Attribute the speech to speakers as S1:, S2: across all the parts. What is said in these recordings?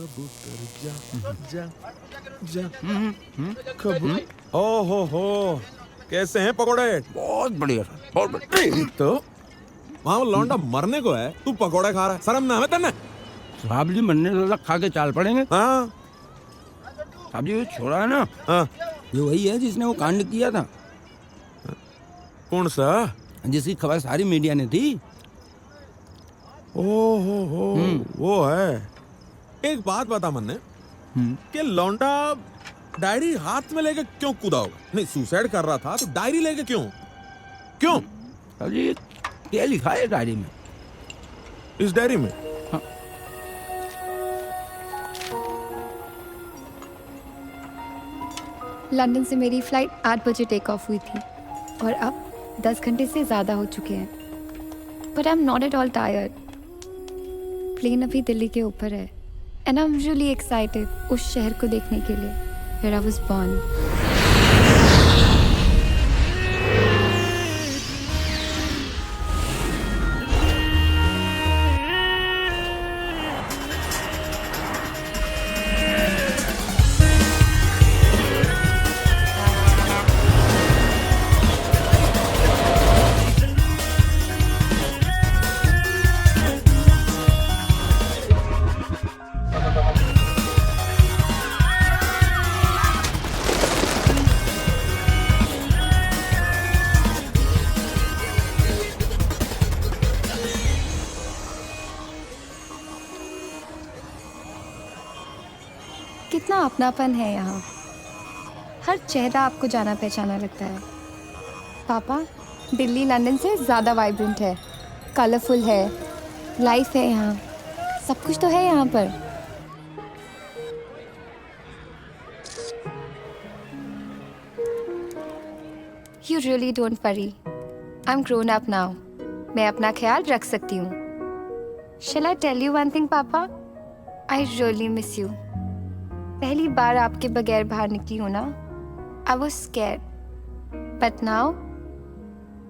S1: कबूतर जा जा जा कबूतर। ओ हो कैसे हैं पकोड़े?
S2: बहुत बढ़िया सर, बहुत बढ़िया।
S1: तो वहाँ वो लौंडा मरने को है, तू पकोड़े खा रहा है, शर्म ना है तन्ने?
S2: साहब जी मरने से खा के चाल पड़ेंगे।
S1: हाँ
S2: साहब जी ये छोड़ा है ना,
S1: हाँ।
S2: ये वही है जिसने वो कांड किया था,
S1: कौन सा?
S2: जिसकी खबर सारी मीडिया ने थी।
S1: ओ हो वो है। एक बात बता मन्ने कि लौंडा डायरी हाथ में लेके क्यों कूदा होगा? नहीं सुसाइड कर रहा था तो डायरी लेके क्यों क्यों?
S2: साहब जी क्या लिखा है डायरी में?
S1: इस डायरी में
S3: लंदन से मेरी फ्लाइट 8 बजे टेक ऑफ हुई थी और अब 10 घंटे से ज़्यादा हो चुके हैं, but I am not at all tired. Plane अभी दिल्ली के ऊपर है and I am really excited उस शहर को देखने के लिए वेयर आई वाज बॉर्न। कितना अपनापन है यहाँ, हर चेहरा आपको जाना पहचाना लगता है। पापा, दिल्ली लंदन से ज़्यादा वाइब्रेंट है, कलरफुल है, लाइफ है यहाँ, सब कुछ तो है यहाँ पर। You really don't worry. I'm grown up now. मैं अपना ख्याल रख सकती हूँ। Shall I tell you one thing, पापा? I really miss you. पहली बार आपके बगैर बाहर निकली हूँ ना, I was scared. But now,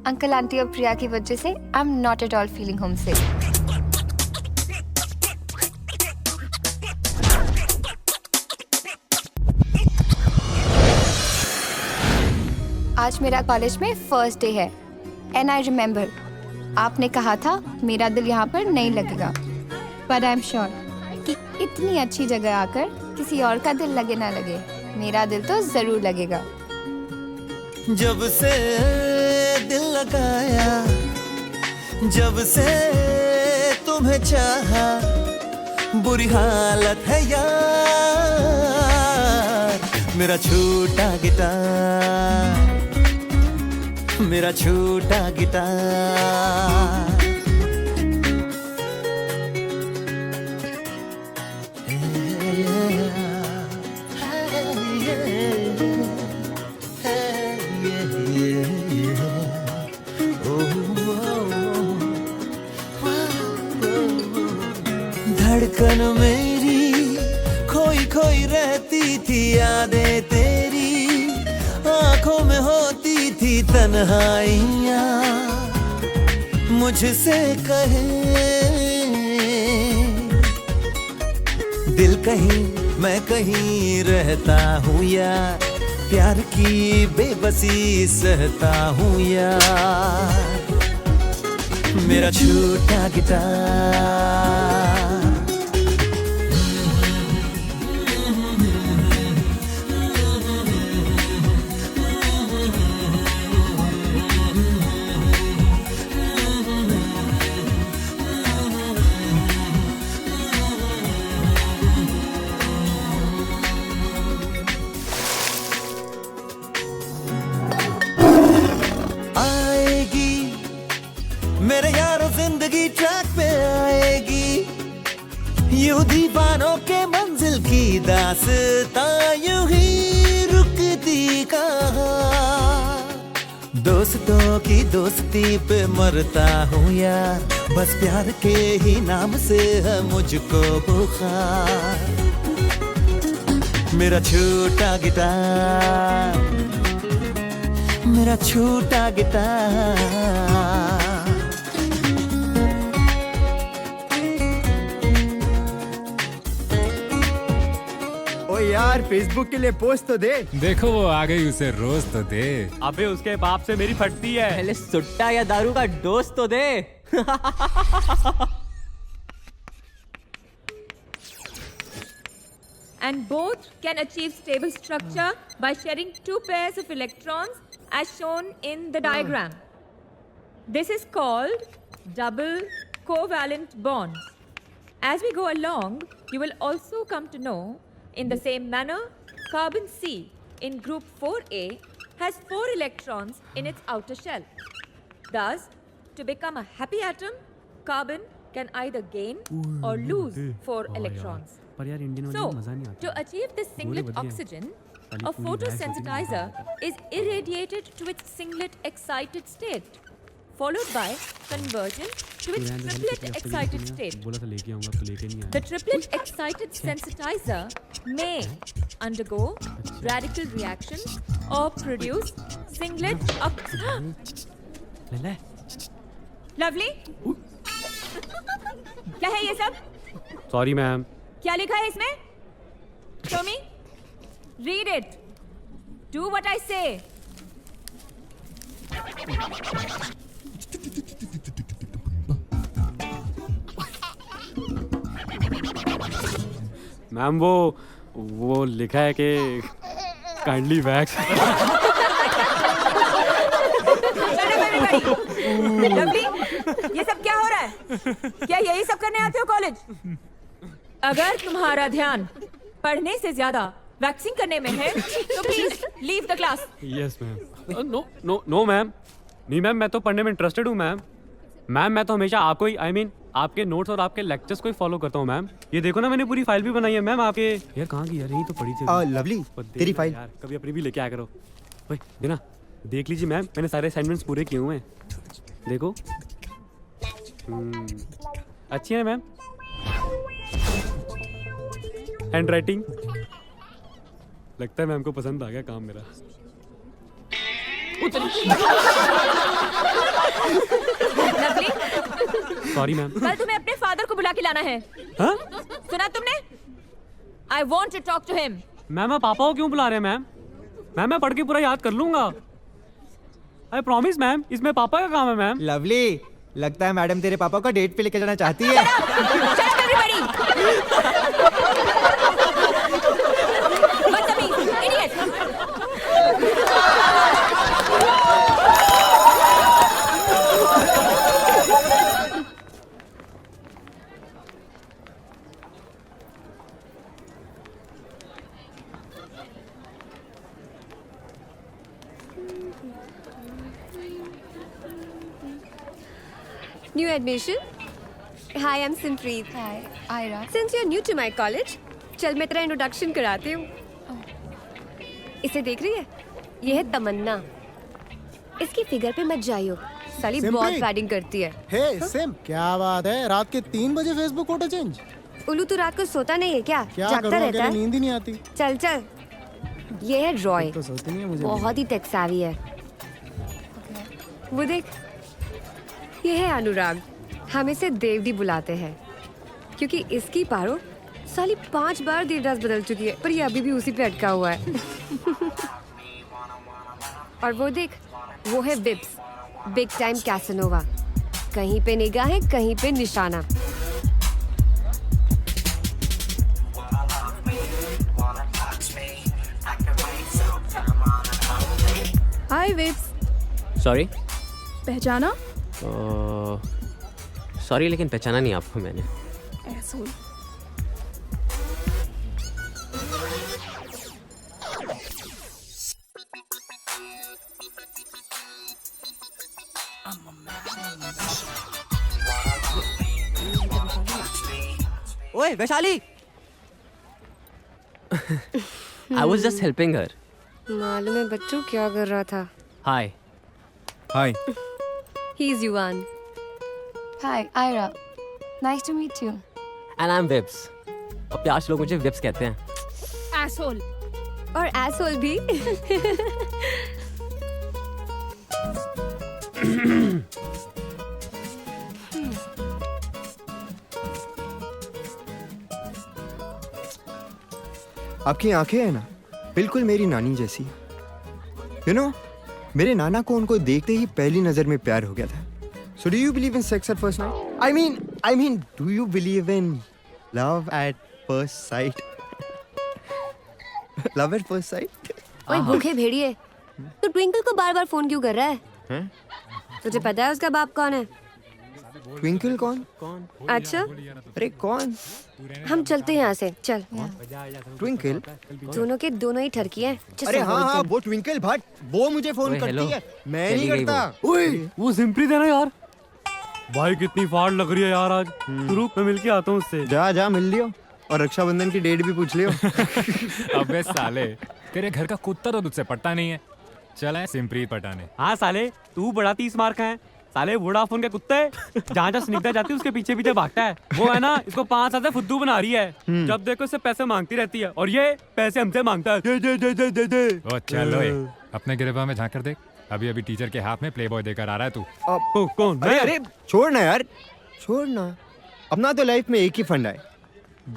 S3: uncle aunty और प्रिया की वजह से I'm not at all feeling homesick. आज मेरा कॉलेज में फर्स्ट डे है एंड आई रिमेम्बर आपने कहा था मेरा दिल यहाँ पर नहीं लगेगा, बट आई एम श्योर कि इतनी अच्छी जगह आकर किसी और का दिल लगे ना लगे, मेरा दिल तो जरूर लगेगा।
S4: जब से दिल लगाया, जब से तुम्हें चाहा, बुरी हालत है यार। मेरा छोटा गिटार, मेरा छोटा गिटार। धड़कन मेरी खोई खोई रहती थी, यादें तेरी आंखों में होती थी तन्हाइयाँ। मुझसे कहे दिल कहीं मैं कहीं रहता हूँ यार, प्यार की बेबसी सहता हूँ यार। मेरा छोटा गिटार, मेरे यारों जिंदगी ट्रैक पे आएगी, यूं दीवानों के मंजिल की दास्तां यूं ही रुकती कहाँ। दोस्तों की दोस्ती पे मरता हूँ यार, बस प्यार के ही नाम से है मुझको बुखार। मेरा छोटा गिटार, मेरा छोटा गिटार।
S5: यार फेसबुक के लिए पोस्ट तो दे।
S6: देखो वो आ गई, उसे रोज तो दे।
S7: अबे उसके बाप से मेरी फटती है।
S8: पहले सुट्टा या दारू का डोज तो दे।
S9: And both can achieve stable structure by sharing two pairs of electrons as shown in the diagram. This is called double covalent bonds. As we go along, you will also come to know, in the same manner, carbon C in group 4A has 4 electrons in its outer shell. Thus, to become a happy atom, carbon can either gain or lose 4 electrons. So, to achieve this singlet oxygen, a photosensitizer is irradiated to its singlet excited state, followed by conversion to its triplet excited state. The triplet excited sensitizer may undergo radical reaction or produce singlet lovely क्या है ये सब?
S7: Sorry ma'am.
S9: क्या लिखा है इसमें? Show me. Read it. Do what I say.
S7: Ma'am वो लिखा है कि काइंडली वैक्स।
S9: लवली, ये सब क्या हो रहा है? क्या यही सब करने आते हो कॉलेज? अगर तुम्हारा ध्यान पढ़ने से ज्यादा वैक्सिंग करने में है तो please leave the class.
S7: Yes ma'am. No ma'am, नहीं मैम, मैं तो पढ़ने में इंटरेस्टेड हूँ मैम। मैम मैं तो हमेशा आपको ही आपके नोट्स और आपके लेक्चर्स को ही फॉलो करता हूँ मैम। ये देखो ना, मैंने पूरी फाइल भी बनाई है मैम आपके। यार कहाँ की यार, यही तो पड़ी थी।
S5: लवली तेरी फाइल
S7: यार कभी अपनी भी लेके आया करो। ओए देना, देख लीजिए मैम, मैंने सारे असाइनमेंट्स पूरे किए हुए हैं। देखो अच्छी है मैम हैंड राइटिंग। लगता है मैम को पसंद आ गया काम मेरा।
S9: Lovely,
S7: sorry ma'am.
S9: कल तुम्हें अपने फादर को बुला के लाना है।
S7: हाँ?
S9: सुना तुमने? I want to talk to him.
S7: Ma'am आप पापा को क्यों बुला रहे हैं मैम? मैम मैं पढ़ के पूरा याद कर लूंगा। आई प्रॉमिस मैम, इसमें पापा का काम है मैम।
S5: लवली, लगता है मैडम तेरे पापा को डेट पे लेके जाना चाहती है।
S9: Shut up, everybody! बदतमीज, idiot!
S10: New admission? Hi, I'm Simpreet.
S3: Hi, Ira.
S10: Since you're new to my college, चल मैं तेरा इंट्रोडक्शन कराती हूँ। इसे देख रही है? ये है तमन्ना। इसकी फिगर पे मत जाइयो, साली बहुत पैडिंग करती है।
S5: हे सिम, क्या बात है? रात के 3 बजे फेसबुक फोटो चेंज?
S10: उल्लू तू रात को सोता नहीं है क्या?
S5: क्या
S10: जागता रहता है?
S5: नींद ही नहीं आती।
S10: चल चल। ये है रॉय,
S5: तो सोती नहीं है मुझे।
S10: बहुत ही टेक savvy है। वो देख, ये है अनुराग। हम इसे देवदी बुलाते हैं क्योंकि इसकी पारो साली 5 बार देवदास बदल चुकी है, पर ये अभी भी उसी पे अटका हुआ है। और वो देख, वो है विप्स, बिग टाइम कैसनोवा। कहीं पे निगाह है, कहीं पे निशाना।
S11: हाय विप्स।
S8: सॉरी।
S11: पहचाना?
S8: सॉरी लेकिन पहचाना नहीं आपको मैंने।
S11: Asshole.
S8: ओए Vaishali. I was just helping her.
S10: मालूम है बच्चों क्या कर रहा था?
S8: Hi.
S5: Hi.
S10: He's Yuan.
S3: Hi, Ira. Nice to meet you.
S8: And I'm Vips. और प्यार से लोग मुझे विप्स कहते हैं।
S11: Asshole.
S10: और asshole भी।
S12: आपकी आंखें हैं ना, बिल्कुल मेरी नानी जैसी। यू नो, मेरे नाना को उनको देखते ही पहली नजर में प्यार हो गया था। So do you believe in sex at first sight? I mean, do you believe in love at first sight? Love at first sight?
S10: ओए भूखे भेड़िए, तू ट्विंकल को बार बार फोन क्यों कर रहा है?
S12: हैं?
S10: तुझे पता है उसका बाप कौन है?
S12: ट्विंकल कौन?
S10: अच्छा,
S12: अरे कौन?
S10: हम चलते हैं यहाँ से, चल।
S12: ट्विंकल?
S10: दोनों के दोनों ही ठरकी हैं। Just
S12: अरे
S10: avoid
S12: हाँ,
S10: them.
S12: वो ट्विंकल भट्ट, वो मुझे फोन करती है, मैं नहीं करता।
S7: ओए वो सिंपली देना यार। भाई कितनी फाड़ लग रही है यार आज। तू रुक, मैं मिलके आता हूँ उससे।
S12: जा मिल लियो, और रक्षाबंधन की डेट भी पूछ लियो।
S6: अबे साले, तेरे घर का कुत्ता तो तुझसे पटता नहीं है। चल सिमप्रीत पटाने।
S7: हाँ साले, तू बड़ा 30 मार का है। साले वोडाफोन के कुत्ते, जहाँ जहाँ स्निग्धा जाती है उसके पीछे पीछे भागता है। वो है ना, इसको 5 साल से फुद्दू बना रही है। जब देखो इससे पैसे मांगती रहती है, और ये पैसे हमसे मांगता है। दे।
S6: ओ चलो अपने गिरबा में झांक कर देख। अभी अभी टीचर के हाथ में प्लेबॉय देकर आ रहा है तू।
S7: कौन?
S12: अरे छोड़ ना यार, छोड़ ना। अपना तो लाइफ में एक ही फंडा है,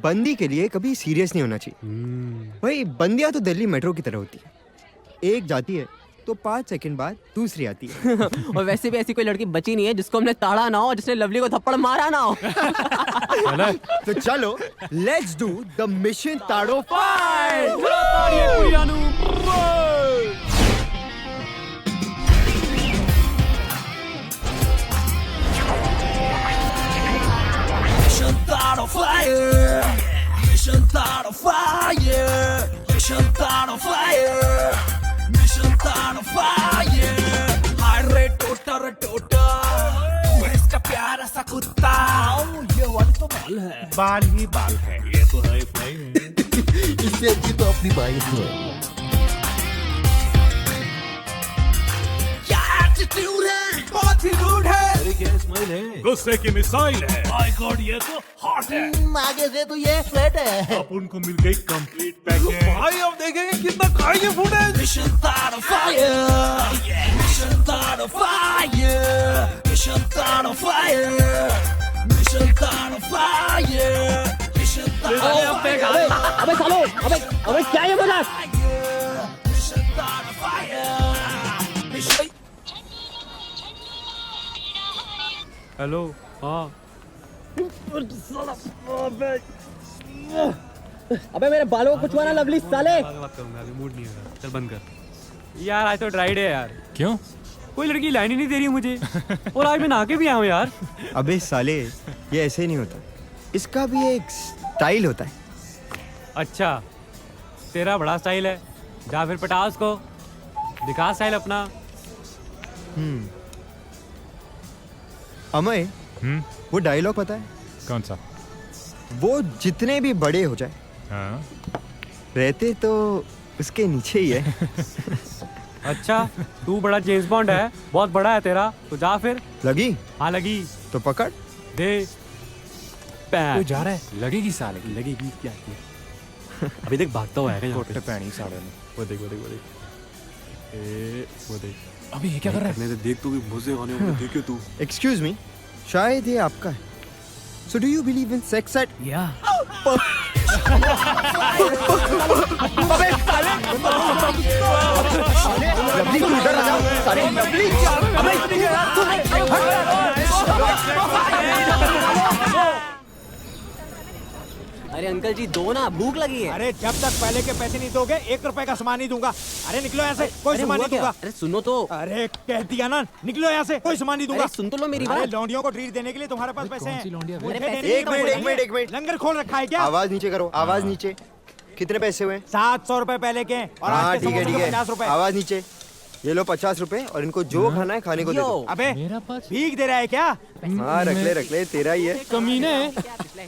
S12: बंदी के लिए कभी सीरियस नहीं होना चाहिए। भाई बंदियां तो दिल्ली मेट्रो की तरह होती है, एक जाती है तो 5 सेकंड बाद दूसरी आती है।
S8: और वैसे भी ऐसी कोई लड़की बची नहीं है जिसको हमने ताड़ा ना हो, जिसने लवली को थप्पड़ मारा ना हो।
S12: तो चलो, let's do the mission thought of fight.
S4: Mission Thought of Fire. Mission Thought of Fire. Mission Thought of Fire. Mission Thought of Fire. Heart rate टोटा तू है इसका प्यारा सा कुत्ता। ये वाली तो बाल है, बाल ही बाल है, ये तो है इससे अच्छी तो अपनी बाइक है। क्या एटीट्यूड है, बहुत ही रूड है। अरे क्या स्माइल है, गुस्से की मिसाइल है। माय गॉड ये तो हॉट है। आगे से तो ये फ्लैट है। अब उनको मिल गई कंप्लीट पैकेज। भाई अब देखेंगे कितना खाएंगे footage. Mission Thought of Fire, Mission Thought of Fire, Mission Thought of Fire, Mission Thought of Fire, Mission Thought of Fire।
S8: अबे सालो, अबे क्या ये मजाक?
S4: Mission Thought of Fire, Mission।
S7: Hello, हाँ।
S8: अबे मेरे बालों को कुछ माना लवली साले।
S7: बात करूंगा, अभी मूड नहीं हो रहा। चल बंद कर। यार आज तो ड्राई डे है यार।
S6: क्यों?
S7: कोई लड़की लाइन ही नहीं दे रही मुझे। और आज मैं नहा के भी आया हूँ यार।
S12: अबे साले, ये ऐसे नहीं होता, इसका भी एक स्टाइल होता है।
S7: अच्छा, तेरा बड़ा स्टाइल है। जा फिर पटा उसको, दिखा स्टाइल अपना।
S12: अमय, वो डायलॉग पता है?
S6: कौन सा?
S12: वो जितने भी बड़े हो जाए,
S6: हाँ?
S12: रहते तो उसके नीचे ही है।
S7: अच्छा, तू बड़ा जेम्स बॉन्ड है, बहुत बड़ा है तेरा, तो जा फिर।
S12: लगी?
S7: हाँ लगी।
S12: तो पकड़
S7: दे।
S6: तू जा रहा है? लगेगी साले की।
S7: लगेगी क्या? अभी देख भागता हुआ है।
S6: कोटे पैनी साले ने।
S7: वो देख। वो देख।
S6: अभी ये क्या कर रहा है?
S7: देख तू भी मुझे आने वाले देखे तू।
S12: एक्सक्यूज मी, शायद ये आपका है। So do you believe in sex at?
S8: Yeah.
S12: अबे साले! लवली तू इधर आ जा, साले लवली!
S8: अरे अंकल जी दो ना, भूख लगी है।
S5: अरे जब तक पहले के पैसे नहीं दोगे 1 रुपए का सामान नहीं दूंगा। अरे निकलो यहाँ से, कोई सामान नहीं दूंगा।
S8: अरे सुनो तो।
S5: अरे कह दिया ना, निकलो यहाँ से, कोई सामान नहीं दूंगा।
S8: अरे सुन तो लो मेरी
S5: अरे
S8: बात।
S5: लौंडियों को ट्रीट देने के लिए तुम्हारे पास पैसे हैं।
S12: एक मिनट।
S5: लंगर खोल रखा है क्या?
S12: आवाज नीचे करो, आवाज नीचे। कितने पैसे हुए?
S5: 700 रुपए पहले के हैं, और
S12: हाँ
S5: आज के
S12: ठीक है,
S5: समोसे
S12: ठीक
S5: के
S12: है।
S5: 50 रुपए।
S12: आवाज नीचे। ये लो 50 रुपए, और इनको जो खाना है खाने को दे दो।
S5: अबे भीख दे रहा है क्या?
S12: हाँ रख ले, तेरा ही है।
S6: कमीने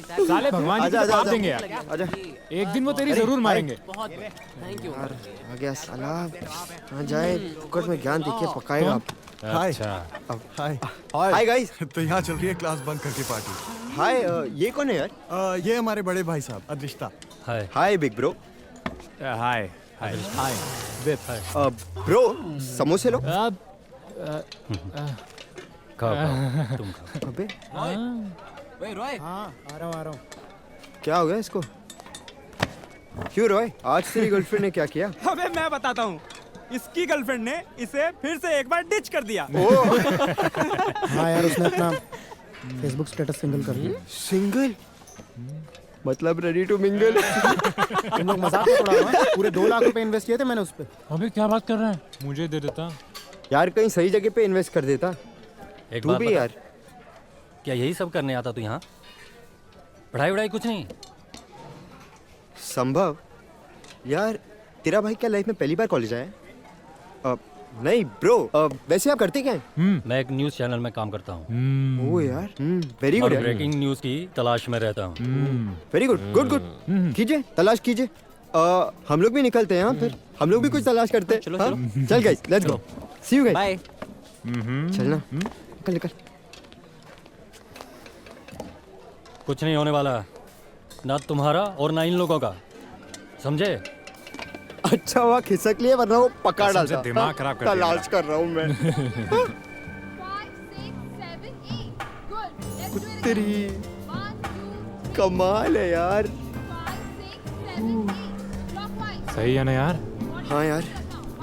S6: साले, भगवान जी
S12: आजा,
S6: पाप देंगे यार।
S12: आजा।
S6: एक दिन वो तेरी जरूर मारेंगे।
S8: Thank you.
S12: आ गया साला, कहाँ जाए? फुकट में ज्ञान देखिए पकाएगा आप।
S6: अच्छा,
S12: हाय गाइस।
S13: तो यहाँ चल रही है क्लास बंक करके पार्टी।
S12: हाय, ये कौन है यार?
S13: ये हमारे बड़े भाई साहब अदृष्टा।
S12: हाय बिग ब्रो।
S7: हाय।
S12: ब्रो समोसे लो।
S7: तुम
S12: अबे
S8: रोए
S5: हाँ आ रहा हूँ।
S12: क्या हो गया इसको? क्यों रॉय, आज तेरी गर्लफ्रेंड ने क्या किया?
S5: अबे मैं बताता हूँ, इसकी गर्लफ्रेंड ने इसे फिर से एक बार डिच कर दिया।
S14: हाँ यार, उसने अपना फेसबुक स्टेटस सिंगल कर दिया।
S12: सिंगल मतलब रेडी टू मिंगल।
S14: तुम लोग मजाक में पड़ा हुआ? पूरे 2 लाख रुपए इन्वेस्ट किए थे मैंने उस पे।
S6: अबे क्या बात कर रहे हैं, मुझे दे देता
S12: यार कहीं सही जगह पे इन्वेस्ट कर देता।
S15: एक
S12: तू
S15: बात
S12: भी
S15: बता,
S12: यार।
S15: क्या यही सब करने आता तू यहाँ? पढ़ाई वढ़ाई कुछ नहीं?
S12: संभव यार, तेरा भाई क्या लाइफ में पहली बार कॉलेज आया है? नहीं ब्रो, वैसे आप करते क्या हैं?
S15: मैं एक न्यूज़ चैनल में काम करता हूँ।
S12: ओह यार, वेरी
S15: और
S12: गुड।
S15: ब्रेकिंग न्यूज़ की तलाश में रहता हूँ।
S12: Very good, good good. कीजिए, तलाश कीजिए। हम लोग भी निकलते हैं, फिर हम लोग भी कुछ तलाश करते हैं।
S8: चलो,
S12: हाँ?
S8: चलो।
S12: चल guys, let's go. See you guys.
S8: Bye.
S12: चलना, निकल निकल।
S15: कुछ नहीं होने वाला, ना तुम्हारा और ना इन लोगों का, समझे?
S12: अच्छा हुआ खिसक लिए, वरना वो पकड़
S6: कसम से
S12: डालता।
S6: दिमाग खराब कर दिया
S12: तलाश कर रहा हूँ मैं। तेरी कमाल है यार।
S6: सही है ना यार?
S12: हाँ यार।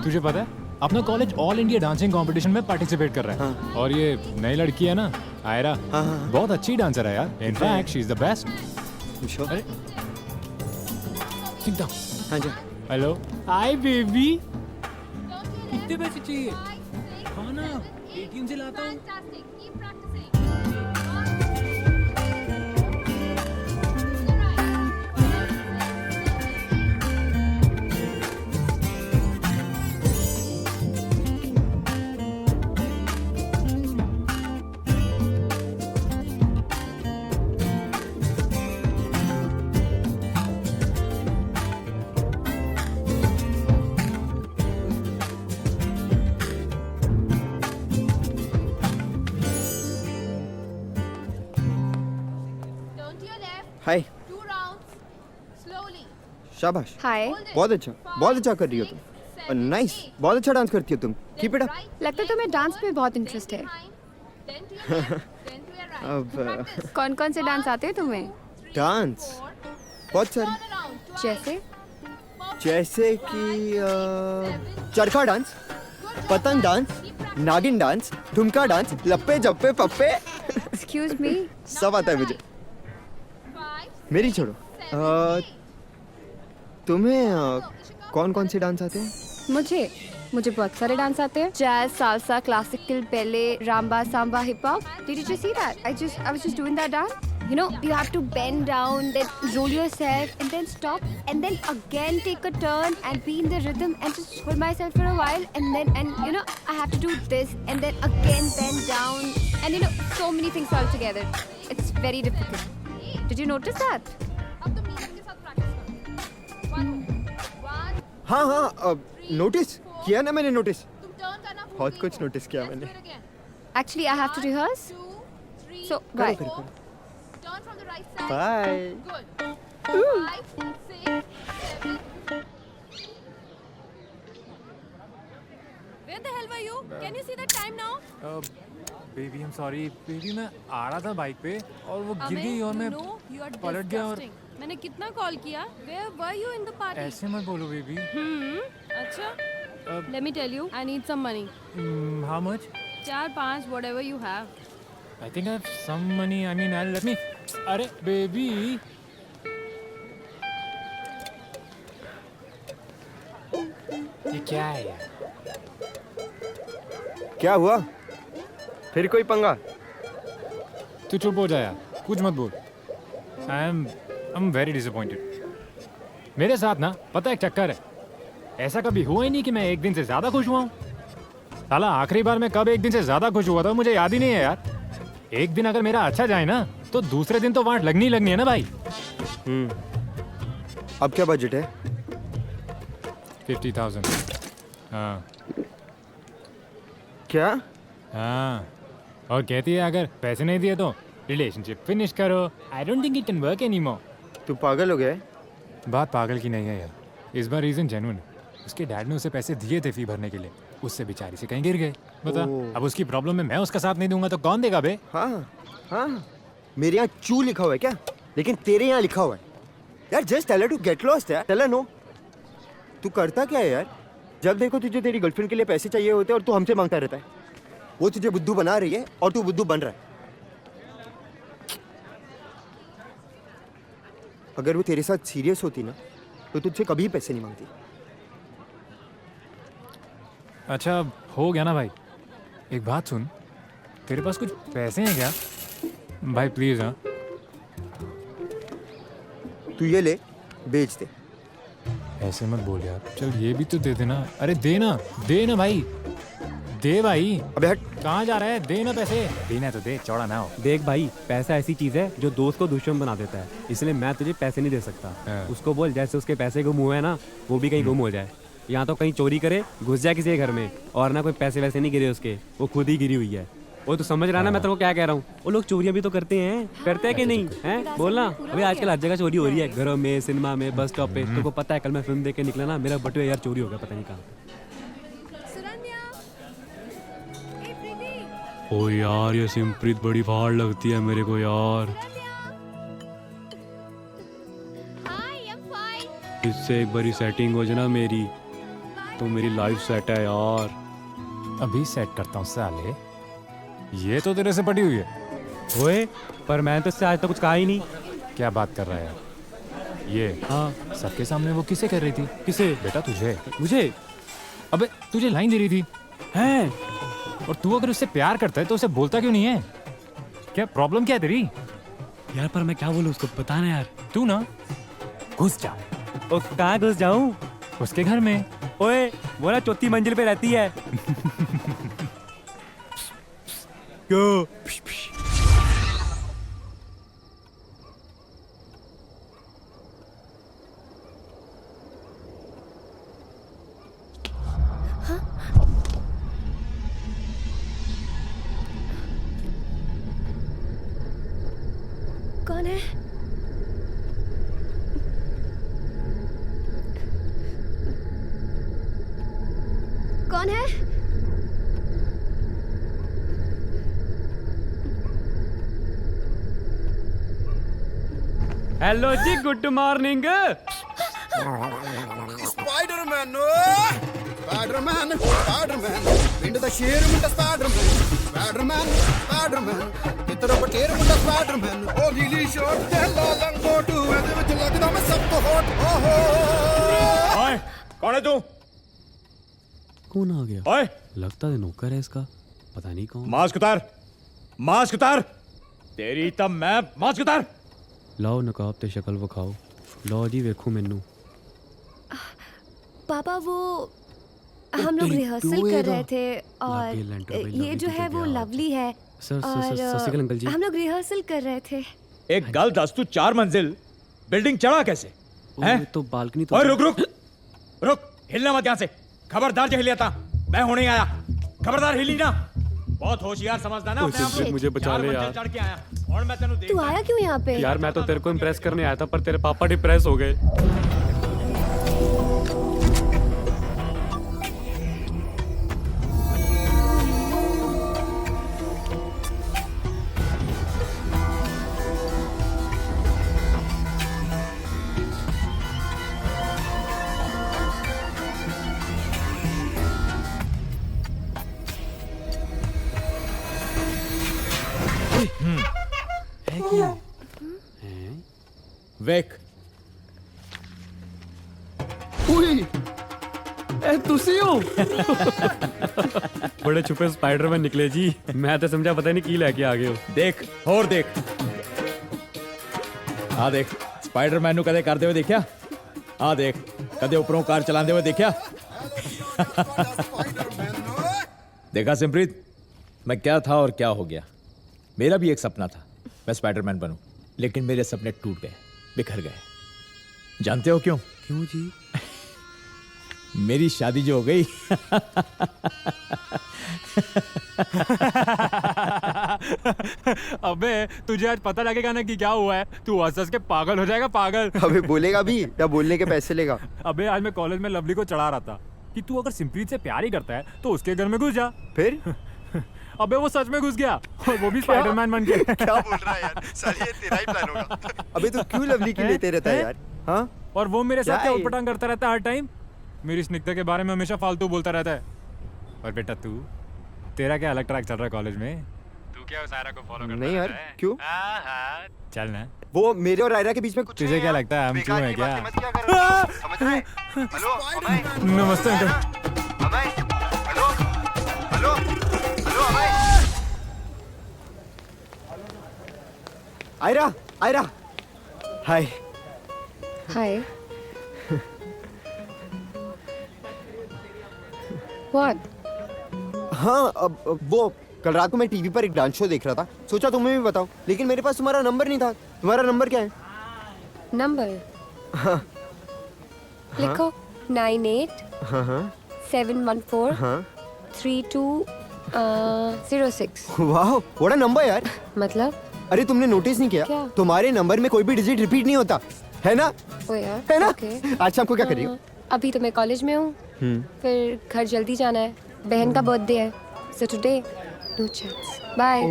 S6: तुझे पता है अपना college all India dancing competition में पार्टिसिपेट कर रहा है। और ये नई लड़की है ना आयरा, बहुत अच्छी डांसर है यार। In fact she is the best. अरे ठीक था।
S12: हाँ जी।
S6: हेलो, हाय बेबी, कितने पैसे चाहिए? हाँ ना, ATM से लाता हूँ।
S12: हाय। शाबाश।
S3: हाय।
S12: बहुत अच्छा कर रही हो तुम। नाइस, बहुत अच्छा डांस करती हो तुम। Keep it up.
S3: लगता है तुम्हें डांस में बहुत इंटरेस्ट है।
S12: अब
S3: कौन कौन से डांस आते हैं तुम्हें?
S12: डांस बहुत सारे। जैसे कि चरखा डांस, पतंग डांस, नागिन डांस, ठुमका डांस, लप्पे जप्पे पप्पे।
S3: एक्सक्यूज मी,
S12: सब आता है मुझे। मेरी छोड़ो, तुम्हें कौन कौन से डांस आते हैं?
S3: मुझे बहुत सारे डांस आते हैं। Jazz, salsa, classical, ballet, rumba, samba, hip hop. Did you just see that? I was just doing that dance. You know, you have to bend down, then roll yourself, and then stop, and then again take a turn and be in the rhythm and just hold myself for a while, and you know, I have to do this, and then again bend down, and you know, so many things all together. It's very difficult. Did you notice that?
S12: हाँ, notice किया ना मैंने। Notice बहुत कुछ notice किया मैंने।
S3: Actually, I have to rehearse. So, bye.
S12: Bye.
S10: Where the hell were you? Can you see the time now?
S6: Baby, I am sorry baby, मैं आ रहा था बाइक पे और वो गिर गई और मैं पलट गया। और
S10: मैंने कितना कॉल किया? Where were you in the party?
S6: ऐसे मत बोलो बेबी।
S10: अच्छा, let me tell you, I need some money.
S6: How much?
S10: 4-5, whatever you have.
S6: I think I have some money. I mean, let me. अरे baby, ये क्या है यार?
S12: क्या हुआ? फिर कोई पंगा?
S6: तू चुप हो जा यार, कुछ मत बोल। I'm very disappointed. मेरे साथ ना पता है चक्कर है, ऐसा कभी हुआ ही नहीं कि मैं एक दिन से ज्यादा खुश हुआ हूँ। साला आखिरी बार मैं कब एक दिन से ज्यादा खुश हुआ था मुझे याद ही नहीं है यार। एक दिन अगर मेरा अच्छा जाए ना तो दूसरे दिन तो वाट लगनी है ना भाई।
S12: अब क्या बजट है?
S6: 50,000। हाँ।
S12: क्या?
S6: हाँ, और कहती है अगर पैसे नहीं दिए तो रिलेशनशिप फिनिश करो। I don't think it can work anymore.
S12: तू पागल हो गया है?
S6: बात पागल की नहीं है यार, इस बार रीजन जेन्युइन। उसके डैड ने उसे पैसे दिए थे फी भरने के लिए, उससे बेचारी से कहीं गिर गए। बता, अब उसकी प्रॉब्लम में मैं उसका साथ नहीं दूंगा तो कौन देगा बे?
S12: हाँ, मेरे यहाँ चू लिखा हुआ है क्या? लेकिन तेरे यहाँ लिखा हुआ है यार just tell her to get lost यार, टेल हर नो। तू करता क्या है यार? जब देखो तुझे तेरी गर्लफ्रेंड के लिए पैसे चाहिए होते हैं और तू हमसे मांगता रहता है। वो तुझे बुद्धू बना रही है और तू बुद्धू बन रहा है। अगर वो तेरे साथ सीरियस होती ना तो तुझसे कभी पैसे नहीं मांगती।
S6: अच्छा हो गया ना भाई, एक बात सुन, तेरे पास कुछ पैसे हैं क्या भाई? प्लीज। हाँ
S12: तू ये ले, बेच दे।
S6: ऐसे मत बोल यार, चल ये भी तो दे देना। अरे दे ना भाई, दे भाई।
S12: अबे हट,
S6: कहाँ जा रहा है? दे ना पैसे, देना तो दे, चौड़ा ना हो।
S7: देख भाई, पैसा ऐसी चीज है जो दोस्त को दुश्मन बना देता है, इसलिए मैं तुझे पैसे नहीं दे सकता। उसको बोल जैसे उसके पैसे गुम हुए हैं ना, वो भी कहीं गुम हो जाए। यहाँ तो कहीं चोरी करे, घुस जाए किसी के घर में, और ना कोई पैसे वैसे नहीं गिरे उसके, वो खुद ही गिरी हुई है। वो तो समझ रहा है ना मैं तेरे को क्या कह रहा हूँ? वो लोग चोरियां भी तो करते हैं कि नहीं हैं? बोलना। अभी आजकल हर जगह चोरी हो रही है, घरों में, सिनेमा में, बस स्टॉप पे। तुमको पता है कल मैं फिल्म देख के निकला ना, मेरा बटुआ यार चोरी हो गया, पता नहीं कहाँ। ओ यार ये सिमप्रीत बड़ी फाड़ लगती है मेरे को यार। इससे एक बारी सेटिंग हो जाए ना मेरी, तो मेरी लाइफ सेट है यार।
S6: अभी सेट करता हूँ साले। ये तो तेरे से पटी हुई है।
S7: ओए पर मैं तो इससे आज तक कुछ कहा ही नहीं।
S6: क्या बात कर रहा है यार? ये
S7: हाँ
S6: सबके सामने वो किसे कर रही थी?
S7: किसे?
S6: बेटा तुझे।
S7: मुझे?
S6: अबे तुझे लाइन दे रही थी
S7: हैं?
S6: और तू अगर उससे प्यार करता है तो उसे बोलता क्यों नहीं है? क्या प्रॉब्लम क्या है तेरी?
S7: यार पर मैं क्या बोलूँ उसको, बता ना यार।
S6: तू ना घुस जा।
S7: और कहाँ घुस जाऊँ?
S6: उसके घर में।
S7: ओए वो ना चौथी मंजिल पे रहती है। क्यों?
S10: कौन है? कौन है?
S7: हेलो जी, good morning.
S16: Spiderman Spiderman Spiderman पिंड दा शेर मुंडा स्पाइडरमैन स्पाइडरमैन स्पाइडरमैन कितरा बटेर मुंडा स्पाइडरमैन ओ नीली शर्ट ते लाल लंगोट ਇਹਦੇ ਵਿੱਚ ਲੱਗਦਾ ਮੈਂ ਸਭ ਤੋਂ ਹੌਟ ਓਹੋ।
S5: ओए कौन है तू?
S7: कौन आ गया?
S5: ओए
S7: लगता है नौकर है इसका, पता नहीं कौन।
S5: मास्क उतार, मास्क उतार। तेरी तब मैं मास्क उतार।
S7: लाओ नकाब ते शक्ल विखाओ। लो जी वेखो मैनू।
S10: पापा वो हम लोग रिहर्सल कर रहे थे और ये जो है वो लवली है।
S7: सर अंकल जी,
S10: हम लोग रिहर्सल कर रहे थे।
S5: एक गल दस, तू 4 मंजिल बिल्डिंग चढ़ा कैसे? हैं?
S7: तो बालकनी तो।
S5: और रुक रुक रुक, हिलना मत यहाँ से। खबरदार जो हिलिया था, मैं होने ही आया। खबरदार हिली ना। बहुत होशियार समझदा ना अपने आप को।
S7: मुझे बचा ले यार।
S5: चढ़ के आया और मैं तेनू देख।
S10: तू आया क्यों यहाँ पे?
S7: यार मैं तो तेरे को इम्प्रेस करने आया था, पर तेरे पापा डिप्रेस हो गए।
S5: वेक
S7: तुसी हो? बड़े छुपे स्पाइडरमैन निकले जी। मैं तो समझा पता नहीं की लेके आ गए हो।
S5: देख और देख। आ देख स्पाइडरमैन नु कदे करदे हुए देखा? आ देख कदे ऊपरों कार चलाते हुए देखा? देखा सिमप्रीत, मैं क्या था और क्या हो गया। मेरा भी एक सपना था, मैं स्पाइडरमैन बनूं, लेकिन मेरे सपने टूट गए, बिखर गए। जानते हो क्यों?
S7: क्यों जी?
S5: मेरी शादी जो हो गई।
S6: अबे तुझे आज पता लगेगा ना कि क्या हुआ है। तू हंस हंस के पागल हो जाएगा, पागल।
S12: अबे बोलेगा भी या बोलने के पैसे लेगा?
S6: अबे आज मैं कॉलेज में लवली को चढ़ा रहा था कि तू अगर सिमप्रीत से प्यार ही करता है तो उसके घर में घुस जा।
S12: फिर
S6: अबे वो सच में घुस गया और वो भी स्पाइडरमैन बन के।
S12: क्या बोल रहा है यार? साली ये तेरा ही प्लान होगा। अबे तू क्यों लवली की लेते रहता है यार? हाँ
S6: और वो मेरे साथ
S12: क्या
S6: क्या
S12: है?
S6: उटपटांग करता रहता है हर टाइम। मेरी स्निग्धा के बारे में हमेशा फालतू बोलता रहता है। और बेटा तू, तेरा क्या अलग ट्रैक चल रहा है कॉलेज में? तू क्या उस आयरा को फॉलो करता
S12: नहीं यार,
S6: रहता है?
S12: क्यों?
S6: हाँ, चल ना।
S12: वो मेरे और आयरा के बीच में कुछ
S6: तुझे क्या लगता है हम क्यों है क्या?
S12: समझ रहे? हेलो अभय,
S6: नमस्ते uncle.
S12: Abhay, hello hello hello Abhay. Aira, Aira, hi.
S3: Hi. What?
S12: हाँ अब वो कल रात को मैं टीवी पर एक डांस शो देख रहा था, सोचा तुम्हें भी बताओ, लेकिन मेरे पास तुम्हारा नंबर नहीं था। तुम्हारा नंबर क्या है?
S3: नंबर
S12: हाँ
S10: लिखो 98
S12: हाँ हाँ
S10: 714
S12: हाँ
S10: 3206।
S12: वाह व्हाट अ नंबर यार।
S10: मतलब?
S12: अरे तुमने नोटिस नहीं किया?
S10: क्या?
S12: तुम्हारे नंबर में कोई भी डिजिट रिपीट नहीं होता है ना?
S10: ओ यार,
S12: है ना?
S10: okay.
S12: आज शाम को क्या कर रही हो?
S10: अभी तो मैं कॉलेज में हूँ, फिर घर जल्दी जाना है, बहन का बर्थडे है, so today no chance. Bye.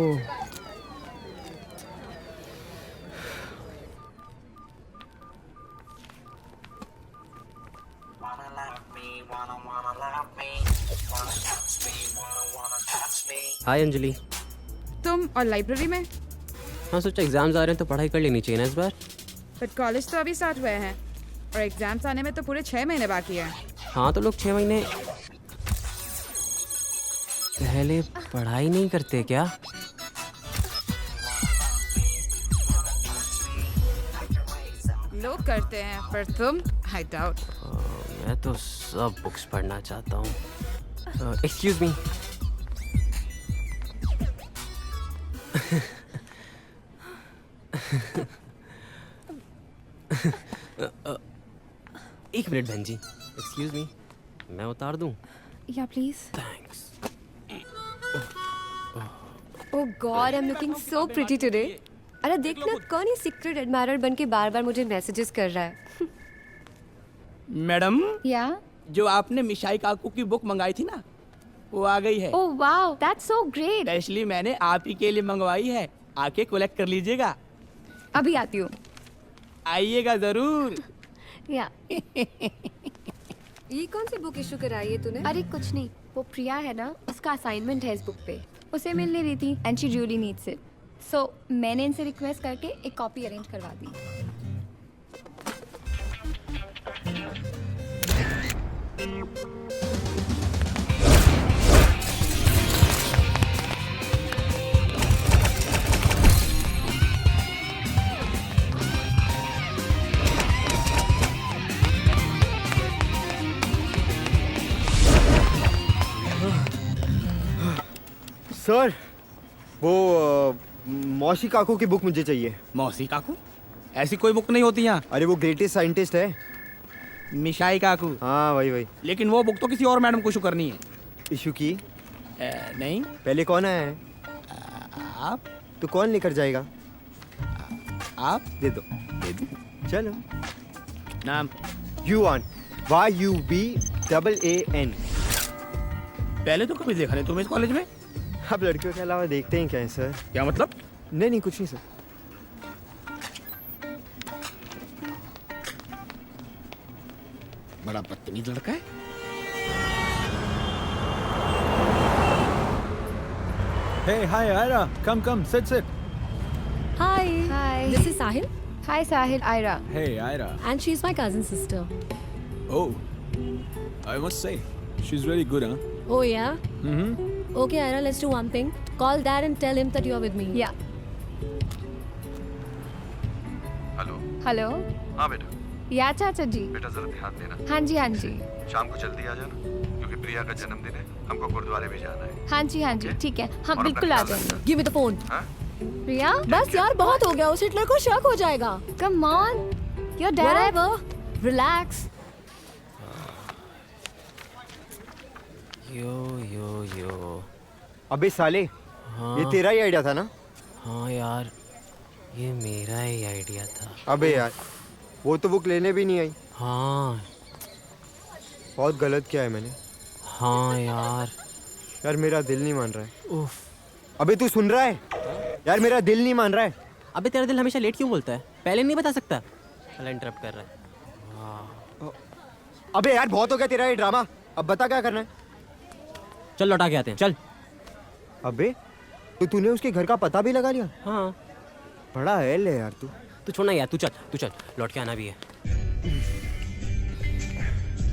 S8: Hi Anjali.
S11: तुम और लाइब्रेरी में?
S8: हाँ सोचा एग्जाम्स आ रहे हैं तो पढ़ाई कर लेनी चाहिए ना इस बार।
S11: बट कॉलेज तो अभी स्टार्ट हुए हैं और एग्जाम्स आने में तो पूरे 6 महीने बाकी है।
S8: हाँ तो लोग 6 महीने पहले पढ़ाई नहीं करते क्या?
S11: लोग करते हैं पर तुम, आई डाउट।
S8: मैं तो सब बुक्स पढ़ना चाहता हूँ। Excuse me. एक मिनट बहन जी, एक्सक्यूज मी, मैं उतार दूँ?
S10: या please.
S8: Thanks.
S10: Oh God, I am looking so pretty today. अरे देखना कौन ही सीक्रेट एडमायरर बन के बार बार मुझे मैसेजेस कर रहा है।
S2: मैडम,
S3: या
S2: जो आपने मिशाई काकू की बुक मंगाई थी ना, वो आ गई है।
S3: Oh wow, that's so great.
S2: Specially मैंने आप ही के लिए मंगवाई है, आके कलेक्ट कर लीजिएगा।
S3: अभी आती हूँ।
S2: आइएगा जरूर।
S3: या
S10: ये कौन सी बुक इशू कराई है तूने?
S3: अरे कुछ नहीं, वो प्रिया है ना, उसका असाइनमेंट है इस बुक पे, उसे मिलने रही थी and she really needs it, so मैंने इनसे रिक्वेस्ट करके एक कॉपी अरेंज करवा दी।
S12: सर वो मौसी काकू की बुक मुझे चाहिए।
S2: मौसी काकू? ऐसी कोई बुक नहीं होती यहाँ।
S12: अरे वो ग्रेटेस्ट साइंटिस्ट है,
S2: मिशाई काकू।
S12: हाँ वही वही।
S2: लेकिन वो बुक तो किसी और मैडम को इशू करनी है।
S12: इशू की?
S2: नहीं।
S12: पहले कौन आया है?
S2: आप।
S12: तो कौन लेकर जाएगा?
S2: आप।
S12: दे दो।
S2: दे दो।
S12: चलो।
S2: नाम?
S12: युवान, YUBAAN।
S2: पहले तो कभी देखा नहीं तुम्हें इस कॉलेज में।
S12: आप लड़कियों के अलावा देखते हैं क्या है सर?
S2: क्या मतलब?
S12: नहीं कुछ नहीं सर।
S2: बड़ा बदतमीज लड़का है।
S5: Hey, hi, Ira. Come, sit.
S10: Hi.
S3: Hi.
S10: This is Sahil.
S3: Hi Sahil, Ira.
S5: Hey, Ira.
S10: And she's my cousin sister.
S5: Oh, I must say, she's really good, huh?
S10: Oh yeah?
S5: Mm-hmm.
S10: Okay Ira, let's do one thing. Call Dad and tell him that you're with me.
S3: Yeah.
S13: Hello.
S3: Hello.
S13: हाँ बेटा।
S3: या चाचा जी।
S13: बेटा जरा ध्यान देना।
S3: हाँ जी
S13: शाम को जल्दी आ जाना, क्योंकि प्रिया का जन्मदिन है, हमको गुरुद्वारे भी जाना है।
S3: हाँ जी ठीक है, हम
S13: और
S3: बिल्कुल
S13: अपना
S3: आ
S13: ख्याल
S3: जाएंगे।
S10: Give me the phone.
S13: हाँ?
S3: प्रिया,
S10: बस यार बहुत हो गया, उस हिटलर को शक हो जाएगा।
S3: come on, your dad.
S10: Whatever. Relax.
S8: यो।
S12: अबे साले,
S8: हाँ।
S12: ये तेरा ही आइडिया था ना?
S8: हाँ यार, ये मेरा ही आइडिया था।
S12: अबे यार, वो तो बुक लेने भी नहीं आई।
S8: हाँ।
S12: बहुत गलत किया है मैंने।
S8: हाँ यार।
S12: यार मेरा दिल नहीं मान रहा है।
S8: उफ।
S12: अबे तू सुन रहा है? यार मेरा दिल नहीं मान रहा है।
S8: अबे तेरा दिल हमेशा लेट क्यों बोलता है? पहले नहीं बता सकता? साला इंटरप्ट कर रहा है।
S12: अबे यार बहुत हो गया तेरा ये ड्रामा, अब बता क्या करना है।
S8: चल लौटा के आते हैं, चल।
S12: अबे तो तूने उसके घर का पता भी लगा लिया?
S8: हाँ।
S12: बड़ा है ले यार तू
S8: छोड़ना यार, तू चल लौट के आना भी है।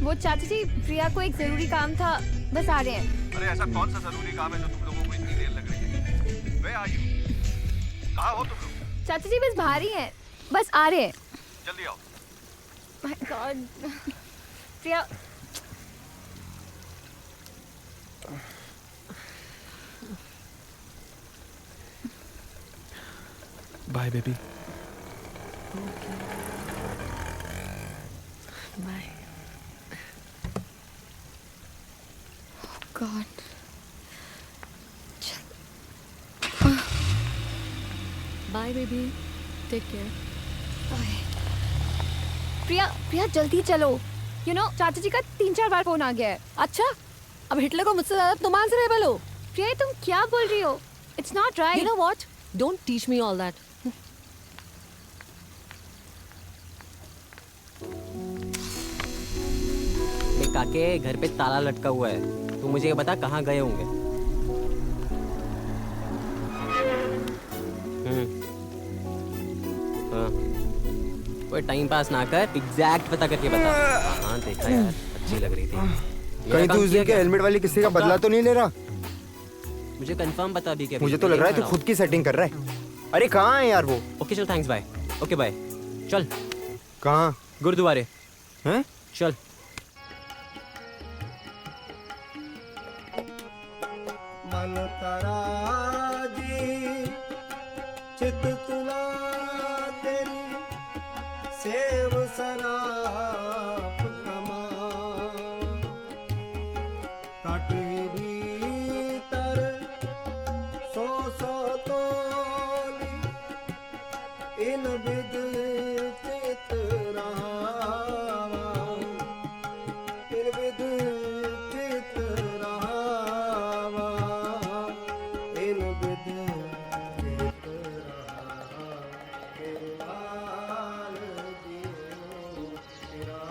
S3: वो चाचा जी प्रिया को एक जरूरी काम था, बस आ रहे हैं।
S13: अरे ऐसा कौन सा जरूरी काम है जो तुम लोगों को इतनी देर लग रही है? Where are you? कहाँ हो तुम लोग?
S3: चाचा जी बस बाहर ही हैं, बस आ रहे हैं।
S13: जल्दी आओ।
S3: My God, Priya.
S1: Bye baby.
S3: Bye. God.
S10: Bye baby, take care.
S3: Priya जल्दी चलो। चाचा जी का 3-4 बार फोन आ गया है।
S10: अच्छा, अब हिटलर को मुझसे ज्यादा तुम आंसरेबल हो।
S3: प्रिया तुम क्या बोल रही हो? It's not right.
S10: You know what? Don't teach me all that.
S8: काके घर पे ताला लटका हुआ है, तू मुझे ये बता कहाँ गए होंगे। हाँ। कोई टाइम पास ना कर, एग्जैक्ट पता करके बता। हाँ देखा यार, अच्छी लग रही थी।
S12: कहीं तू उस दिन के हेलमेट वाली किस्से का बदला तो नहीं ले रहा?
S8: मुझे कंफर्म बता भी।
S12: मुझे तो लग रहा है तू खुद की सेटिंग कर रहा है। अरे कहाँ है यार वो?
S8: ओके चल, थैंक्स, बाय। ओके बाय, चल।
S12: कहाँ?
S8: गुरुद्वारे।
S12: हैं?
S8: चल।
S4: मन तराजी चित तुला तेरी सेव सराप कमा काटी भीतर सो तोली इन विद चित रहा इन विद चित रहा इन विद चित रहा हाल जियो तेरा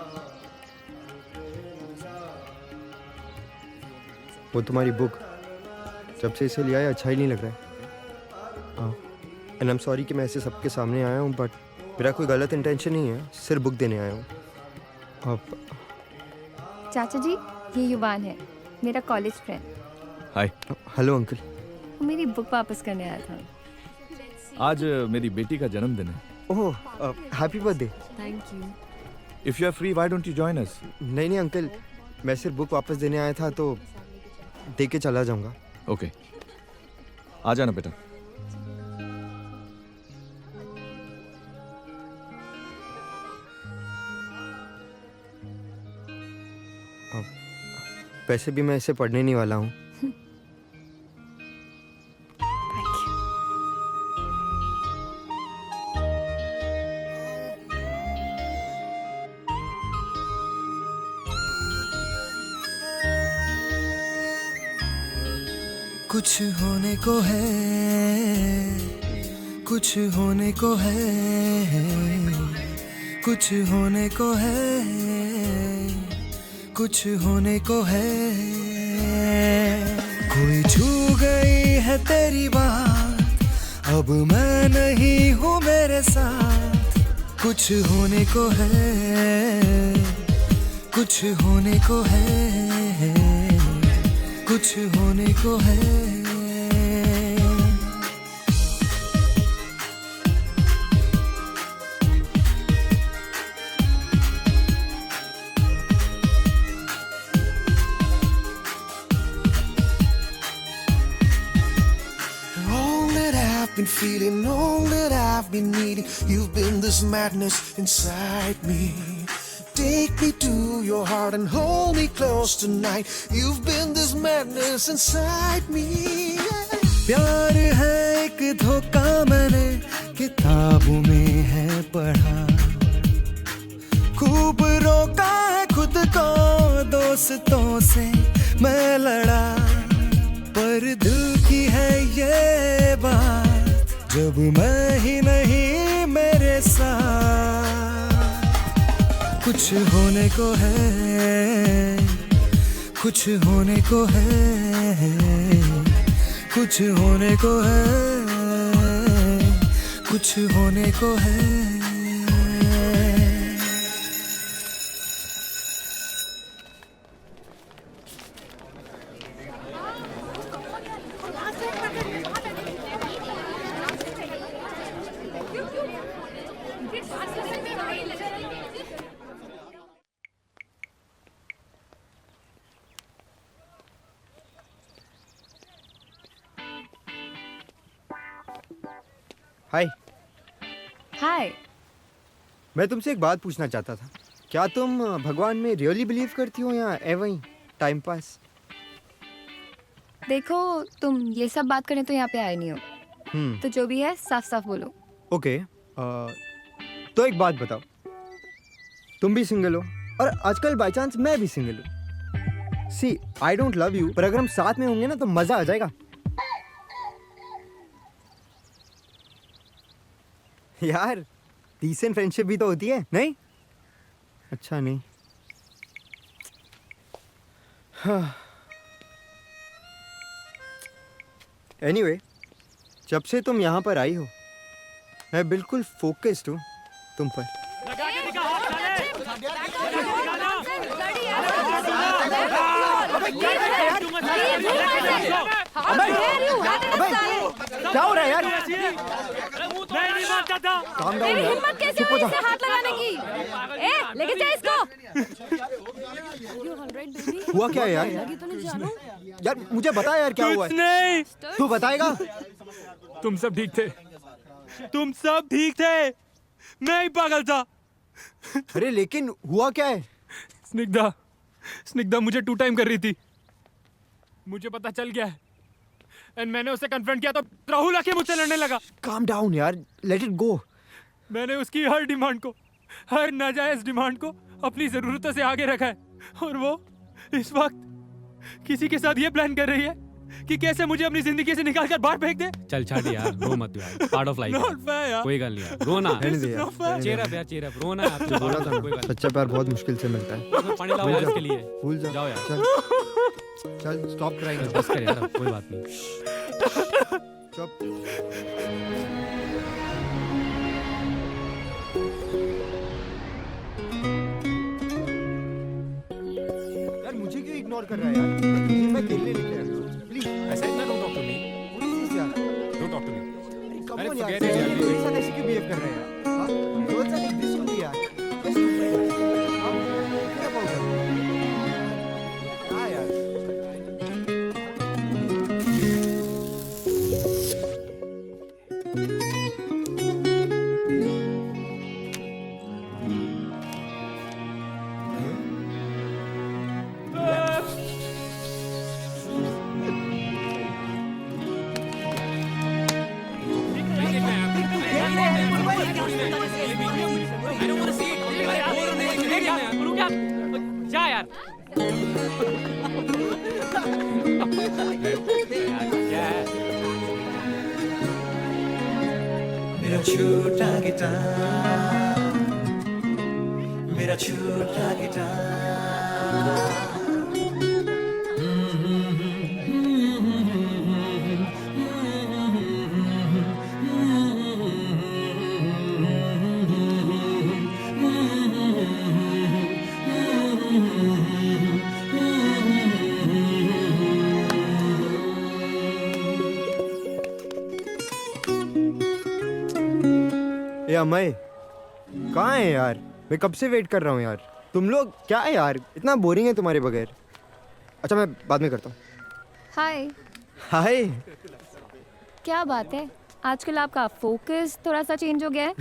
S12: वो तुम्हारी बुक जब से इसे लिया है अच्छा ही नहीं लग रहा है। एंड आई एम सॉरी कि मैं ऐसे सबके सामने आया हूँ, बट मेरा कोई गलत इंटेंशन नहीं है, सिर्फ बुक देने आया हूँ।
S3: चाचा जी ये युवान है, मेरा college friend.
S17: Hi.
S12: Hello uncle.
S3: वो मेरी बुक वापस करने आया था।
S17: आज मेरी बेटी का जन्मदिन है।
S12: Oh, happy birthday.
S10: Thank you.
S17: If you are free why don't you join us?
S12: नहीं अंकल, मैं सिर्फ बुक वापस देने आया था तो दे के चला जाऊंगा।
S17: ओके, आ जाना बेटा।
S12: वैसे भी मैं इसे पढ़ने नहीं वाला हूँ।
S4: कुछ होने को है, कुछ होने को है, कुछ होने को है, कुछ होने को है। कोई छू गई है तेरी बात, अब मैं नहीं हूँ मेरे साथ। कुछ होने को है, कुछ होने को है, कुछ होने को है। Been feeling all that I've been needing. You've been this madness inside me. Take me to your heart and hold me close tonight. You've been this madness inside me. प्यार है एक धोखा, मैंने किताबों में है पढ़ा। खूब रोका है खुद को, दोस्तों से मैं लड़ा, पर दिल की है ये बात, जब मैं ही नहीं मेरे साथ। कुछ होने को है, कुछ होने को है, कुछ होने को है, कुछ होने को है।
S12: हाय।
S3: हाय।
S12: मैं तुमसे एक बात पूछना चाहता था। क्या तुम भगवान में रियली बिलीव करती हो या एवं ही टाइम पास?
S3: देखो, तुम ये सब बात करने तो यहाँ पे आए नहीं हो, तो जो भी है साफ साफ बोलो।
S12: ओके, तो एक बात बताओ, तुम भी सिंगल हो और आजकल बाय चांस मैं भी सिंगल हूँ। सी, आई डोंट लव यू, पर अगर हम साथ में होंगे ना तो मजा आ जाएगा। यार, डिसेंट फ्रेंडशिप भी तो होती है, नहीं? अच्छा नहीं। एनीवे, जब से तुम यहाँ पर आई हो मैं बिल्कुल फोकस्ड हूँ तुम पर। क्या हो रहा है यार? काम डाउन यार।
S9: हिम्मत कैसे हुई इसे हाथ लगाने की? लेके जा इसको।
S12: हुआ क्या है यार? यार मुझे बता यार, क्या हुआ है?
S6: नहीं,
S12: तू बताएगा?
S6: तुम सब ठीक थे, तुम सब ठीक थे, मैं ही पागल था।
S12: अरे लेकिन हुआ क्या है?
S6: स्निग्धा, स्निग्धा मुझे 2 टाइम कर रही थी, मुझे पता चल गया है, एंड मैंने उसे कन्फ्रंट किया तो राहुल आके मुझसे लड़ने लगा।
S12: काम डाउन यार, लेट इट गो।
S6: मैंने उसकी हर डिमांड को, हर नाजायज डिमांड को अपनी जरूरतों से आगे रखा है, और वो इस वक्त किसी के साथ ये प्लान कर रही है कि कैसे मुझे अपनी जिंदगी से निकाल कर बाहर फेंक दे।
S7: चल छाड़ यार, रो मत यार, पार्ट ऑफ लाइफ है, कोई गल नहीं यार, रोना चेयर अप यार, चेयर अप, रोना है।
S12: जो बोला था ना, सच्चा प्यार बहुत मुश्किल से मिलता है।
S7: पानी लाओ यार इसके लिए,
S12: भूल जा।
S7: जाओ यार,
S12: चल स्टॉप क्राइंग।
S7: बस कर यार, कोई बात नहीं।
S12: चुप। यार मुझे क्यों इग्नोर कर रहा है यार? मैं खेलने लेके आया हूं, प्लीज।
S6: ऐसा इतना don't talk to me,
S12: please यार,
S6: don't talk to me.
S12: Come on यार, मेरे साथ ऐसे क्यों बिहेव कर रहे हैं यार? हां, रोज साथ एक दिस होती यार। बस तू हां, क्या बोल रहा है? हां यार,
S7: जा यार।
S4: मेरा छोटा गिटार, मेरा छोटा गिटार।
S12: ए अमय, कहाँ है यार? मैं कब से वेट कर रहा हूँ यार। तुम लोग क्या है यार, इतना बोरिंग है तुम्हारे बगैर। अच्छा मैं बाद में करता हूँ।
S3: हाय।
S12: हाय।
S3: क्या बात है, आजकल आपका फोकस थोड़ा सा चेंज हो गया है।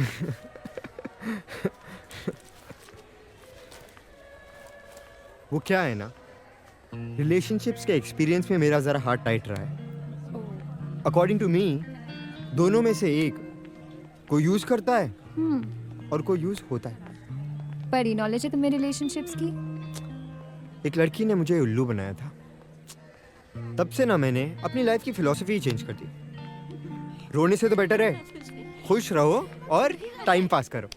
S12: वो क्या है ना, रिलेशनशिप्स के एक्सपीरियंस में मेरा जरा हार्ट टाइट रहा है। अकॉर्डिंग टू मी, दोनों में से एक कोई यूज करता है और कोई यूज होता है।
S3: बड़ी नॉलेज है तुम्हें रिलेशनशिप्स की।
S12: एक लड़की ने मुझे उल्लू बनाया था, तब से ना मैंने अपनी लाइफ की फिलॉसफी चेंज कर दी। रोने से तो बेटर है खुश रहो और टाइम पास करो।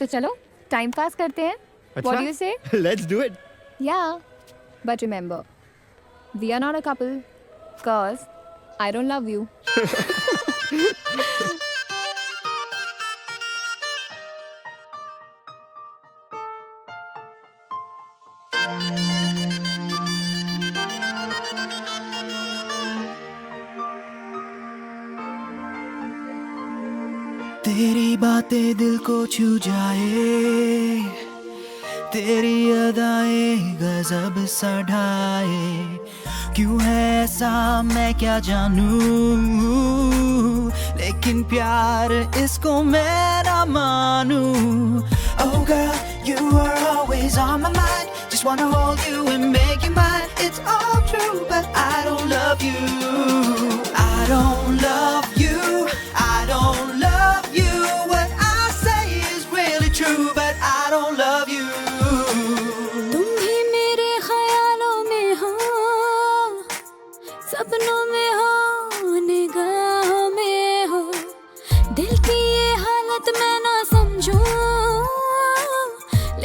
S3: तो चलो टाइम पास करते हैं. What do you say?
S12: Let's do it.
S3: Yeah, but remember, we are not a couple, cause I don't love you.
S4: तेरी बातें दिल को छू जाए, तेरी अदाएं गजब सा ढाए, क्यों है ऐसा मैं क्या जानूं, लेकिन प्यार इसको मैं ना मानूं. Oh girl, you are always on my mind, just wanna hold you and make you mine. It's all true, but I don't love you. I don't love you. I don't love you. What I say is really true, but I don't love you.
S18: तुम भी मेरे ख्यालों में हो, सपनों में हो, निगाहों में हो. दिल की ये हालत मैं ना समझूं,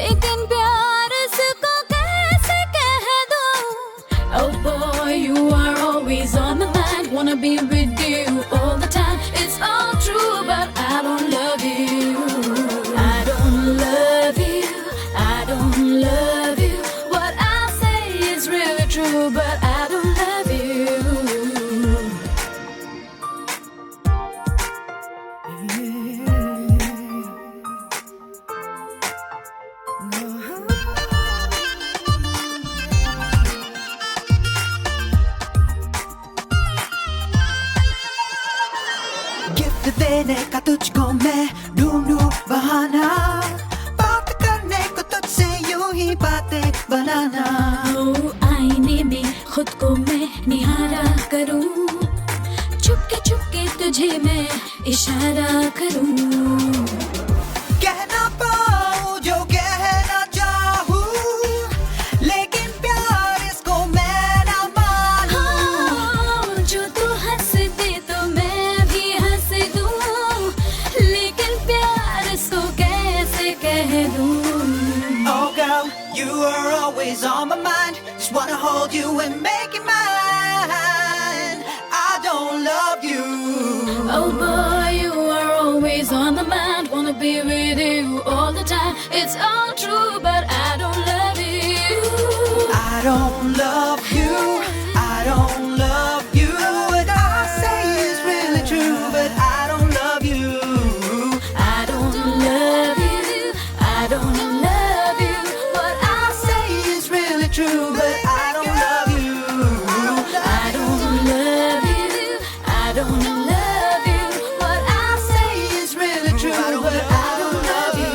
S18: लेकिन प्यार इसको कैसे कह दूं. Oh boy, you are always on my mind, wanna be with you all the time. It's all true, but I don't love you. I don't love you. I don't love you. What I say is really true, but I don't love you.
S4: Gift देने का तुझको मैं ढूंढूं बहाना, बात करने को तुझसे यूं ही बातें बनाना.
S18: आईने में खुद को मैं निहारा करूं, चुपके तुझे मैं इशारा करूं.
S4: कह ना पाऊं जो कहना चाहूं, लेकिन प्यार इसको मैं ना मानूं.
S18: जो तू हंस दे तो मैं भी हंस दूं, लेकिन प्यार इसको कैसे कह दूं.
S4: Oh girl, you are always on my mind, just wanna hold you and make you mine. I don't love you.
S18: Oh boy, you are always on the mind, wanna be with you all the time. It's all true, but I don't love you.
S4: I don't love you. I don't love you. What I say is really true, but I don't love you.
S18: I don't love you. I don't love you.
S4: What I say is really true, but I don't love you.
S18: I don't love you. I don't love you.
S4: What I say is really true, but I don't love you.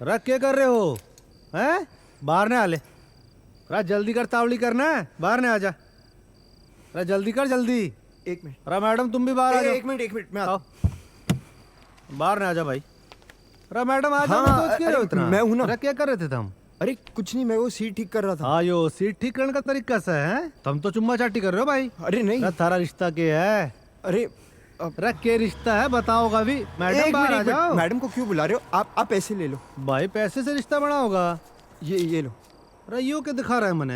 S14: रख क्या कर रहे हो हैं? बाहर ने आले. रा जल्दी कर, तावली करना है. बाहर ने आजा. रा जल्दी कर, जल्दी.
S12: एक मिनट.
S14: रा मैडम तुम भी बाहर आ जाओ.
S12: एक मिनट मैं आता हूं.
S14: बाहर ने आजा भाई. रा मैडम आ जाओ.
S12: हाँ,
S14: सोच क्यों रहे हो इतना?
S12: मैं हूं ना.
S14: रा क्या कर रहे थे तुम?
S12: अरे कुछ नहीं, मैं वो सीट ठीक कर रहा था.
S14: हाँ यो सीट ठीक करने का तरीका सा है. तुम तो चुम्मा चाटी कर रहे हो भाई.
S12: अरे नहीं.
S14: रा थारा रिश्ता क्या है?
S12: अरे
S14: रख के रिश्ता है बताओगा भी. मैडम बाहर आ जाओ.
S12: मैडम को क्यों बुला रहे हो? आप पैसे ले लो.
S14: भाई पैसे से रिश्ता बना होगा.
S12: ये लो.
S14: रैयो के दिखा रहा है मने.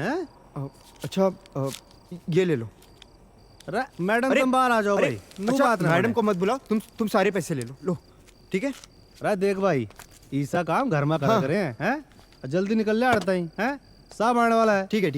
S12: अच्छा ये ले लो.
S14: मैडम तुम बाहर आ जाओ भाई.
S12: अच्छा मैडम को मत बुलाओ, तुम सारे पैसे ले लो. ठीक है.
S14: रा देख भाई, ईसा काम घर में करा करें हैं. जल्दी निकल ले आड़ता ही हैं. साहब आने वाला है.
S12: ठीक है.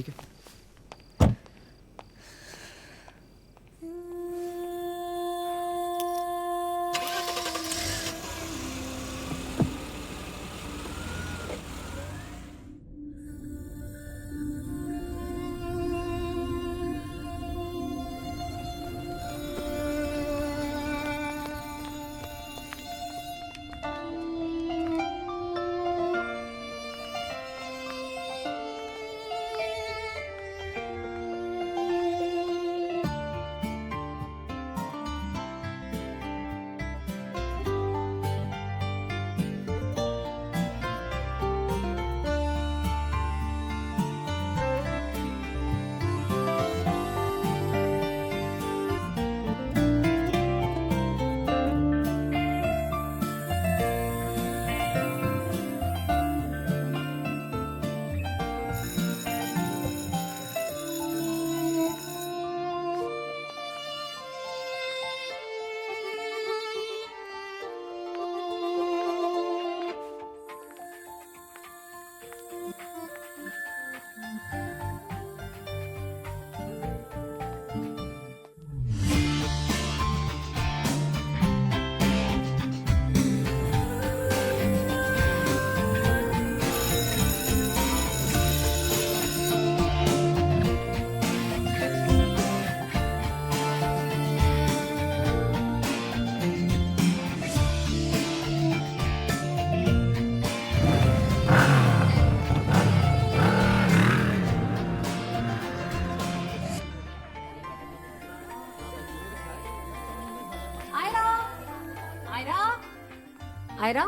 S19: आयरा,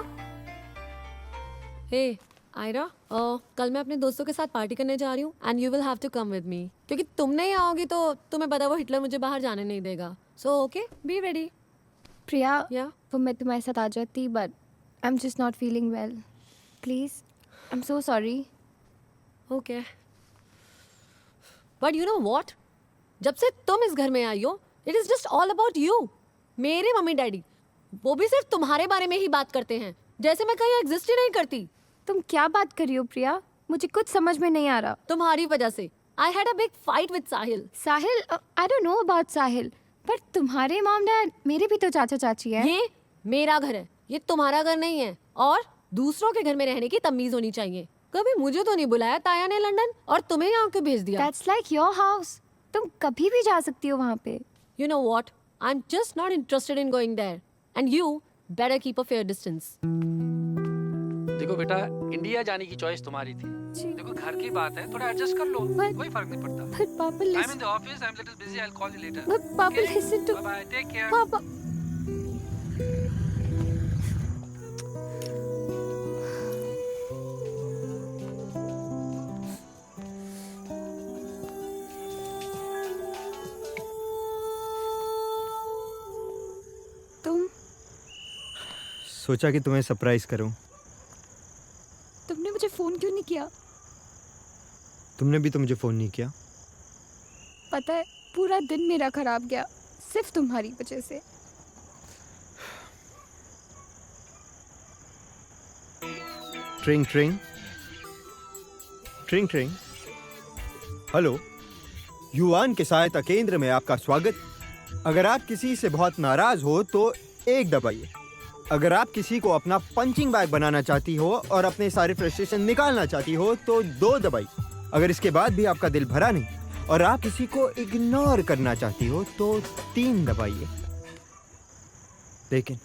S19: हे आयरा, कल मैं अपने दोस्तों के साथ पार्टी करने जा रही हूँ and you will have to come with me, क्योंकि तुम नहीं आओगी तो तुम्हें पता वो हिटलर मुझे बाहर जाने नहीं देगा. So okay, be ready.
S3: Priya, वो मैं तुम्हारे साथ आ जाती, but I am just not feeling well. Please, I am so sorry.
S19: Okay, but you know what, जब से तुम इस घर में आई हो, it is just all about you. मेरे मम्मी डैडी वो भी सिर्फ तुम्हारे बारे में ही बात करते हैं, जैसे मैं कहीं एग्जिस्ट ही नहीं करती.
S3: तुम क्या बात कर रही हो प्रिया? मुझे कुछ समझ में नहीं आ रहा.
S19: तुम्हारी वजह से I had a big fight with Sahil.
S3: Sahil? I don't know about Sahil, पर तुम्हारे मॉम डैड, मेरे भी तो चाचा चाची है.
S19: ये मेरा घर है, ये तुम्हारा घर नहीं है. और दूसरों के घर में रहने की तमीज होनी चाहिए. कभी मुझे तो नहीं बुलाया ताया ने लंदन, और तुम्हें यहाँ क्यों भेज दिया?
S3: That's like your house. तुम कभी भी जा सकती हो वहाँ पे.
S19: You know what? I'm just not interested in going there. And you better keep a fair distance.
S2: देखो बेटा, इंडिया जाने की चॉइस तुम्हारी थी. देखो घर की बात है, थोड़ा एडजस्ट कर लो, कोई फर्क नहीं पड़ता.
S3: But Papa, listen.
S2: I'm in the office. I'm little busy. I'll call you later.
S3: But Papa, listen to.
S2: Bye bye. Take care.
S3: Papa.
S12: सोचा कि तुम्हें सरप्राइज करूं.
S3: तुमने मुझे फोन क्यों नहीं किया?
S12: तुमने भी तो मुझे फोन नहीं किया.
S3: पता है, पूरा दिन मेरा खराब गया सिर्फ तुम्हारी वजह से.
S12: ट्रिंग ट्रिंग ट्रिंग ट्रिंग. हेलो, युवान के सहायता केंद्र में आपका स्वागत. अगर आप किसी से बहुत नाराज हो तो 1 दबाइए. अगर आप किसी को अपना पंचिंग बैग बनाना चाहती हो और अपने सारे फ्रस्ट्रेशन निकालना चाहती हो तो 2 दबाइए. अगर इसके बाद भी आपका दिल भरा नहीं और आप किसी को इग्नोर करना चाहती हो तो 3 दबाइए. लेकिन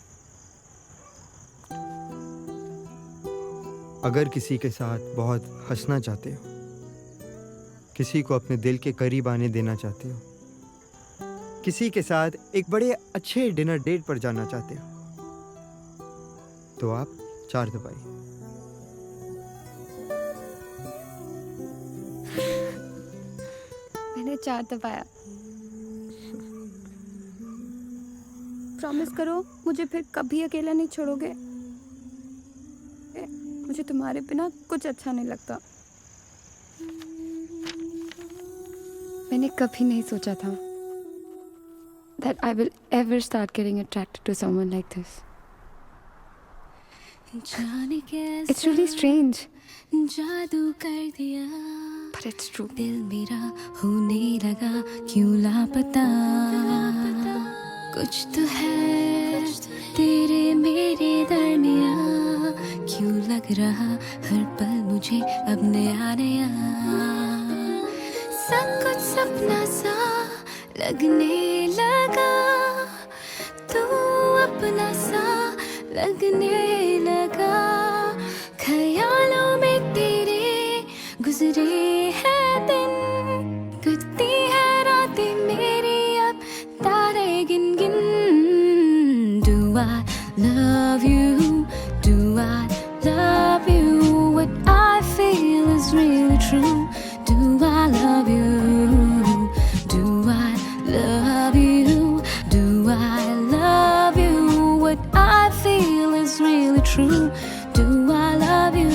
S12: अगर किसी के साथ बहुत हंसना चाहते हो, किसी को अपने दिल के करीब आने देना चाहते हो, किसी के साथ एक बड़े अच्छे डिनर डेट पर जाना चाहते हो, तो आप 4 दबाइए.
S3: मैंने 4 दबाया. प्रॉमिस करो मुझे फिर कभी अकेला नहीं छोड़ोगे. मुझे तुम्हारे बिना कुछ अच्छा नहीं लगता. मैंने कभी नहीं सोचा था that I will ever start getting attracted to someone like this. It's really strange.
S18: जादू कर दिया,
S3: but it's true.
S18: दिल मेरा होने लगा क्यों लापता. कुछ तो है तेरे मेरे दरमियाँ, क्यों लग रहा हर पल मुझे अब नया नया. सब कुछ सपना सा लगने लगा, तू अपना सा लगने लगा. ख्यालों में तेरे गुजरे हैं दिन, गुजरती है रातें मेरी अब तारे गिन गिन. Do I love you? Do I love you? What I feel is really true. Do I love you? Do I love you? Do I love you? What I feel is really true. Do I love you?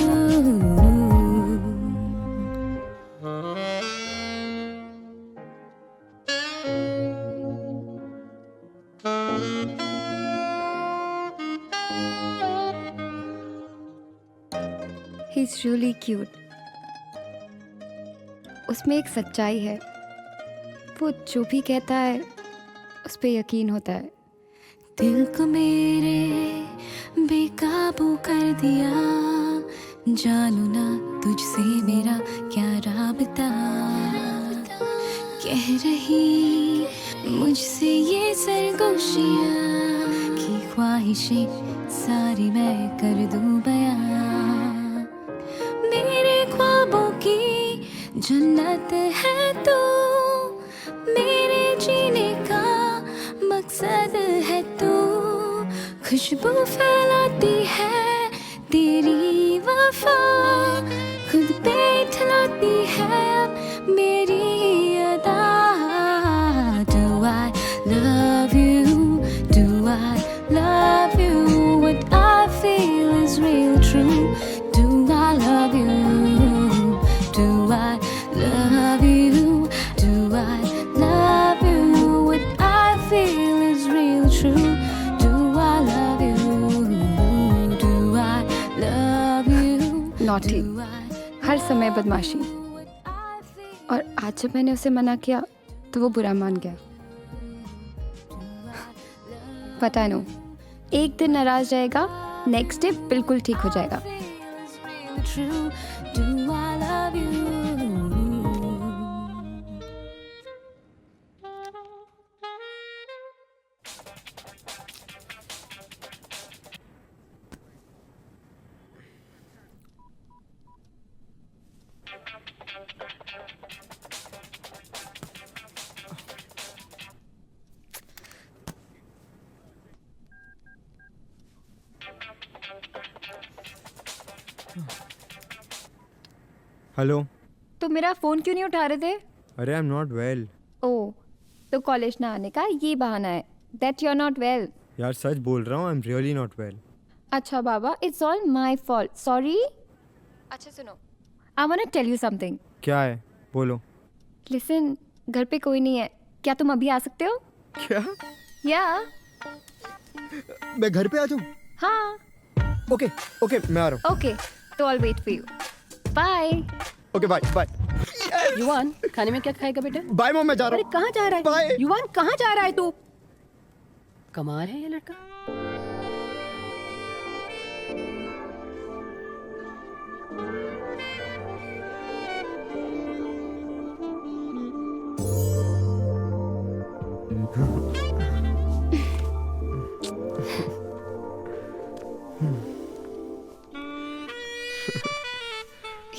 S3: He's really cute. उसमें एक सच्चाई है. वो जो भी कहता है उस पे यकीन होता है.
S18: दिल को मेरे बेकाबू कर दिया, जानू ना तुझसे मेरा क्या राबता. कह रही मुझसे ये सरगोशियाँ की ख्वाहिशें सारी मैं कर दूं बयां. मेरे ख्वाबों की जन्नत है तू, मेरे जीने का मकसद है तू. खुशबू फैलाती है तेरी वफा, खुद पे ठलाती है अब मेरी अदा। Do I love you? Do I love you? What I feel is real true. Do I love you? Do I love you? Do I love you? What I feel is real true. Do I love you? Do I love you?
S3: Naughty, हर समय बदमाशी। और आज जब मैंने उसे मना किया तो वो बुरा मान गया। पता नो, एक दिन नाराज रहेगा, नेक्स्ट डे बिल्कुल ठीक हो जाएगा।
S18: True. Do I love you?
S12: Hello.
S3: तो मेरा फोन क्यों नहीं उठा रहे थे?
S12: अरे I am not well.
S3: Oh, तो कॉलेज ना आने का ये बहाना है that you are not well.
S12: यार सच बोल रहा हूँ, I am really not well.
S3: अच्छा बाबा, it's all my fault, sorry. अच्छा सुनो, I want to tell you something.
S12: क्या है? बोलो।
S3: लिसन, घर पे कोई नहीं है, क्या तुम अभी आ सकते हो?
S12: क्या?
S3: या
S12: मैं घर पे आ जाऊँ?
S3: हाँ।
S12: ओके ओके, मैं आ रहा हूँ।
S3: ओके, तो I wait for you. Bye.
S12: Okay bye bye.
S19: Yuvan, खाने में क्या खाएगा बेटा?
S12: बाय मॉम, मैं जा रहा हूँ।
S19: अरे कहाँ जा रहा है?
S12: बाय।
S19: युवान, कहाँ जा रहा है तू? कमाल है ये लड़का।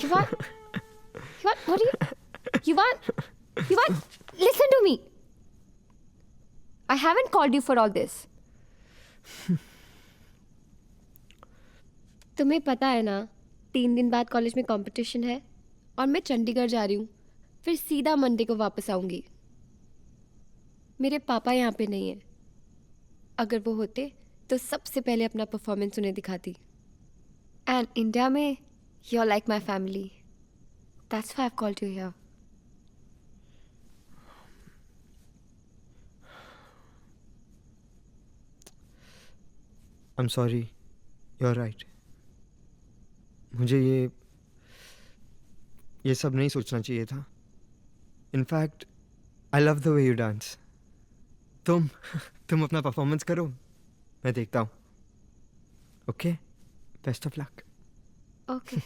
S3: Yuvan, what are you? Yuvan, listen to me. I haven't called you for all this. तुम्हें पता है ना, 3 दिन बाद कॉलेज में कंपटीशन है और मैं चंडीगढ़ जा रही हूँ, फिर सीधा मंडे को वापस आऊँगी। मेरे पापा यहाँ पे नहीं है, अगर वो होते तो सबसे पहले अपना परफॉर्मेंस उन्हें दिखाती। एंड इंडिया में you're like my family. That's why I've called you here.
S12: I'm sorry. You're right. मुझे ये सब नहीं सोचना चाहिए था। In fact, I love the way you dance. तुम अपना परफॉर्मेंस करो, मैं देखता हूँ। Okay? Best of luck.
S3: Okay.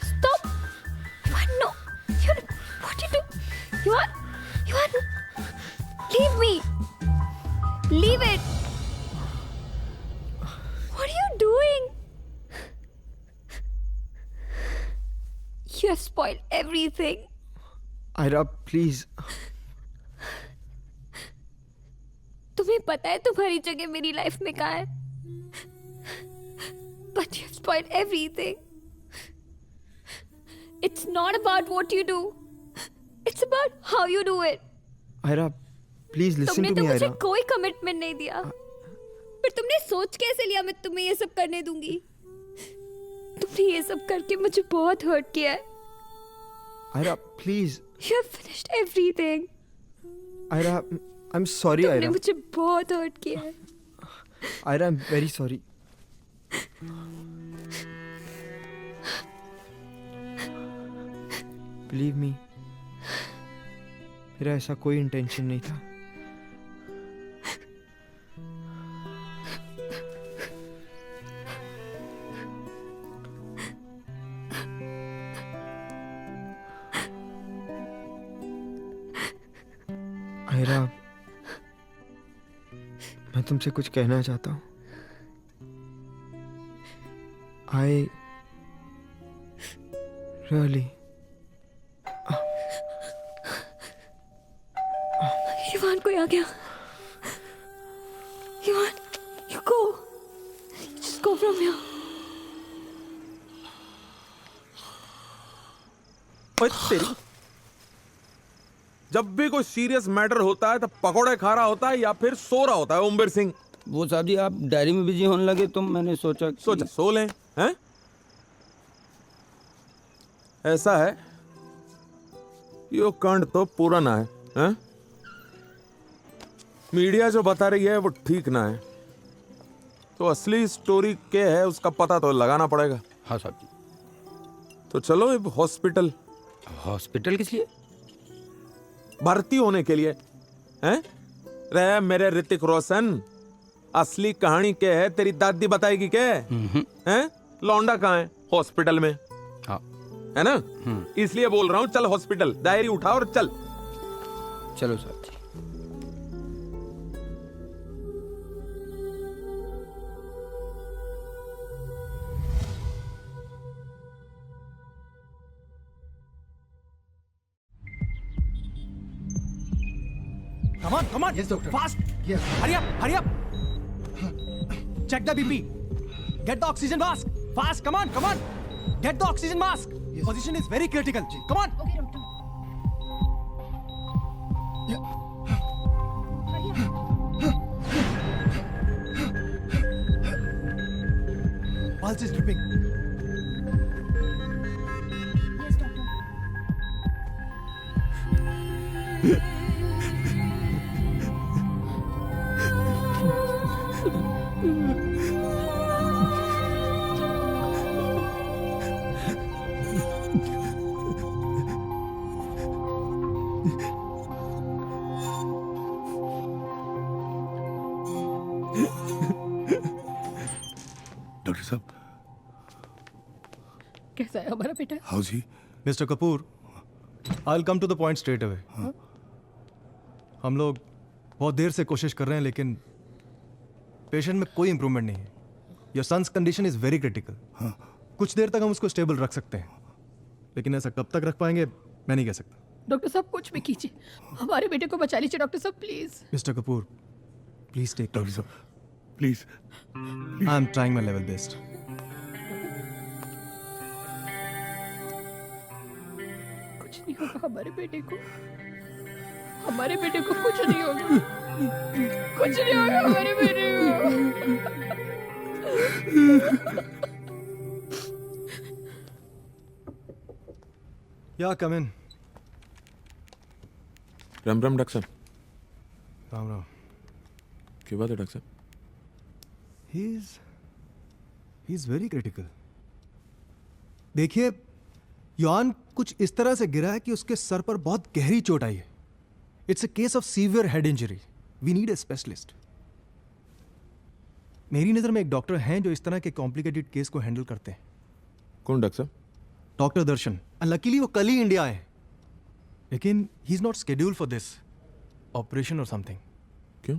S3: Stop! No! What you do? Leave me! Leave it! What are you doing? You have spoiled everything.
S12: Aira please.
S3: तुम्हें पता है तुम्हारी जगह मेरी लाइफ में कहाँ है? But you have spoiled everything. It's not about what you do. It's about how you do it.
S12: Aira please listen
S3: तुमने
S12: टू
S3: तो
S12: मी.
S3: मुझे
S12: आयरा
S3: कोई कमिटमेंट नहीं दिया. फिर तुमने सोच कैसे लिया मैं तुम्हें ये सब करने दूंगी? तुमने ये सब करके मुझे बहुत हर्ट किया है.
S12: Aira please.
S3: You have finished everything.
S12: Aira I am sorry.
S3: तुमने
S12: आयरा
S3: मुझे बहुत हर्ट किया है.
S12: Aira I am very sorry. Believe me, मेरा ऐसा कोई इंटेंशन नहीं था. आयरा, मैं तुमसे कुछ कहना चाहता हूँ. आई रियली
S3: युवान कोई आ गया. युवान, you go. Just go from here.
S1: ओए तेरी, जब भी कोई सीरियस मैटर होता है तो पकौड़े खा रहा होता है या फिर सो रहा होता है ओमवीर सिंह.
S20: वो साहब जी आप डायरी में बिजी होने लगे तो मैंने सोचा
S1: सो लें. हैं? ऐसा है, यो कांड तो पूरा ना है. हैं? मीडिया जो बता रही है वो ठीक ना है, तो असली स्टोरी क्या है उसका पता तो लगाना पड़ेगा.
S20: हाँ साहब जी.
S1: तो चलो अब हॉस्पिटल.
S20: हॉस्पिटल किस लिए?
S1: भर्ती होने के लिए. हैं? रे मेरे ऋतिक रोशन, असली कहानी क्या है तेरी दादी बताएगी क्या? हैं? लौंडा कहाँ है? हॉस्पिटल में.
S20: हाँ.
S1: है ना? इसलिए बोल रहा हूँ, चल हॉस्पिटल, डायरी उठा और चल.
S20: चलो साहब जी.
S14: Come on. Yes, doctor. Fast. Yes. Hurry up. Check the BP. Get the oxygen mask. Fast. Come on. Get the oxygen mask. Yes. Position is very critical. Come on.
S18: Okay, doctor.
S14: Pulse is dripping.
S18: Yes, doctor.
S16: Doctor साहब,
S19: कैसा है हमारा बेटा?
S16: How's he?
S14: Mister Kapoor, I will come to the point straight away. हम लोग बहुत देर से कोशिश कर रहे हैं लेकिन पेशेंट में कोई इंप्रूवमेंट नहीं है. Your son's condition is very critical. कुछ देर तक हम उसको स्टेबल रख सकते हैं, लेकिन ऐसा कब तक रख पाएंगे मैं नहीं कह सकता.
S19: डॉक्टर साहब कुछ भी कीजिए, हमारे बेटे को बचा लीजिए डॉक्टर साहब please.
S14: Mister Kapoor, please take.
S16: Doctor साहब please.
S14: I am trying my level best.
S19: कुछ नहीं होगा हमारे बेटे को कुछ नहीं होगा. कुछ नहीं होगा हमारे बेटे को.
S14: या कम इन.
S1: राम राम डॉक्टर.
S14: राम राम.
S1: क्या बात है डॉक्टर साहब?
S14: He is very critical. देखिए, योहान कुछ इस तरह से गिरा है कि उसके सर पर बहुत गहरी चोट आई है। It's a case of severe head injury. We need a specialist. मेरी नज़र में एक डॉक्टर हैं जो इस तरह के कॉम्प्लिकेटेड केस को हैंडल करते हैं।
S1: कौन डॉक्टर साहब?
S14: डॉक्टर दर्शन। लकीली वो कल ही इंडिया आए, लेकिन he is not schedule for this operation और समथिंग।
S1: क्यों?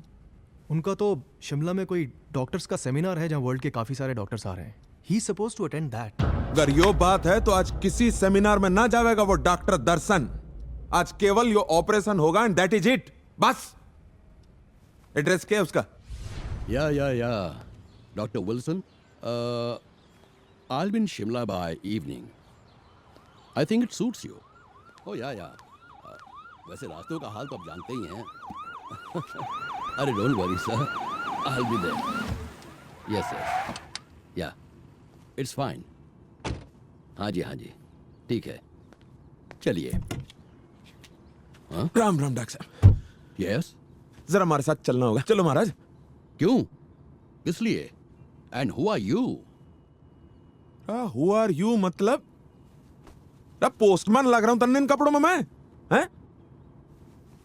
S14: उनका तो शिमला में कोई डॉक्टर्स का सेमिनार है जहां वर्ल्ड के काफी सारे डॉक्टर्स आ रहे हैं। ही सपोज टू अटेंड दैट।
S1: अगर यो बात है तो आज किसी सेमिनार में ना जाएगा वो डॉक्टर दर्शन। आज केवल यो ऑपरेशन होगा एंड दैट इज इट। बस। एड्रेस क्या है उसका?
S21: या doctor Wilson, I'll be in Shimla by evening. I think it suits you. Oh या वैसे रास्तों का हाल तो आप जानते ही हैं। अरे don't worry sir, I'll be there. Yes sir. या इट्स फाइन। हाँ जी ठीक है, चलिए। हाँ?
S1: राम राम डॉक्टर साहब।
S21: यस,
S1: जरा हमारे साथ चलना होगा। चलो महाराज।
S21: क्यों, किस लिए? And who are you?
S1: Who are you मतलब? पोस्टमैन लग रहा हूं तन्ने इन कपड़ों में मैं, हैं?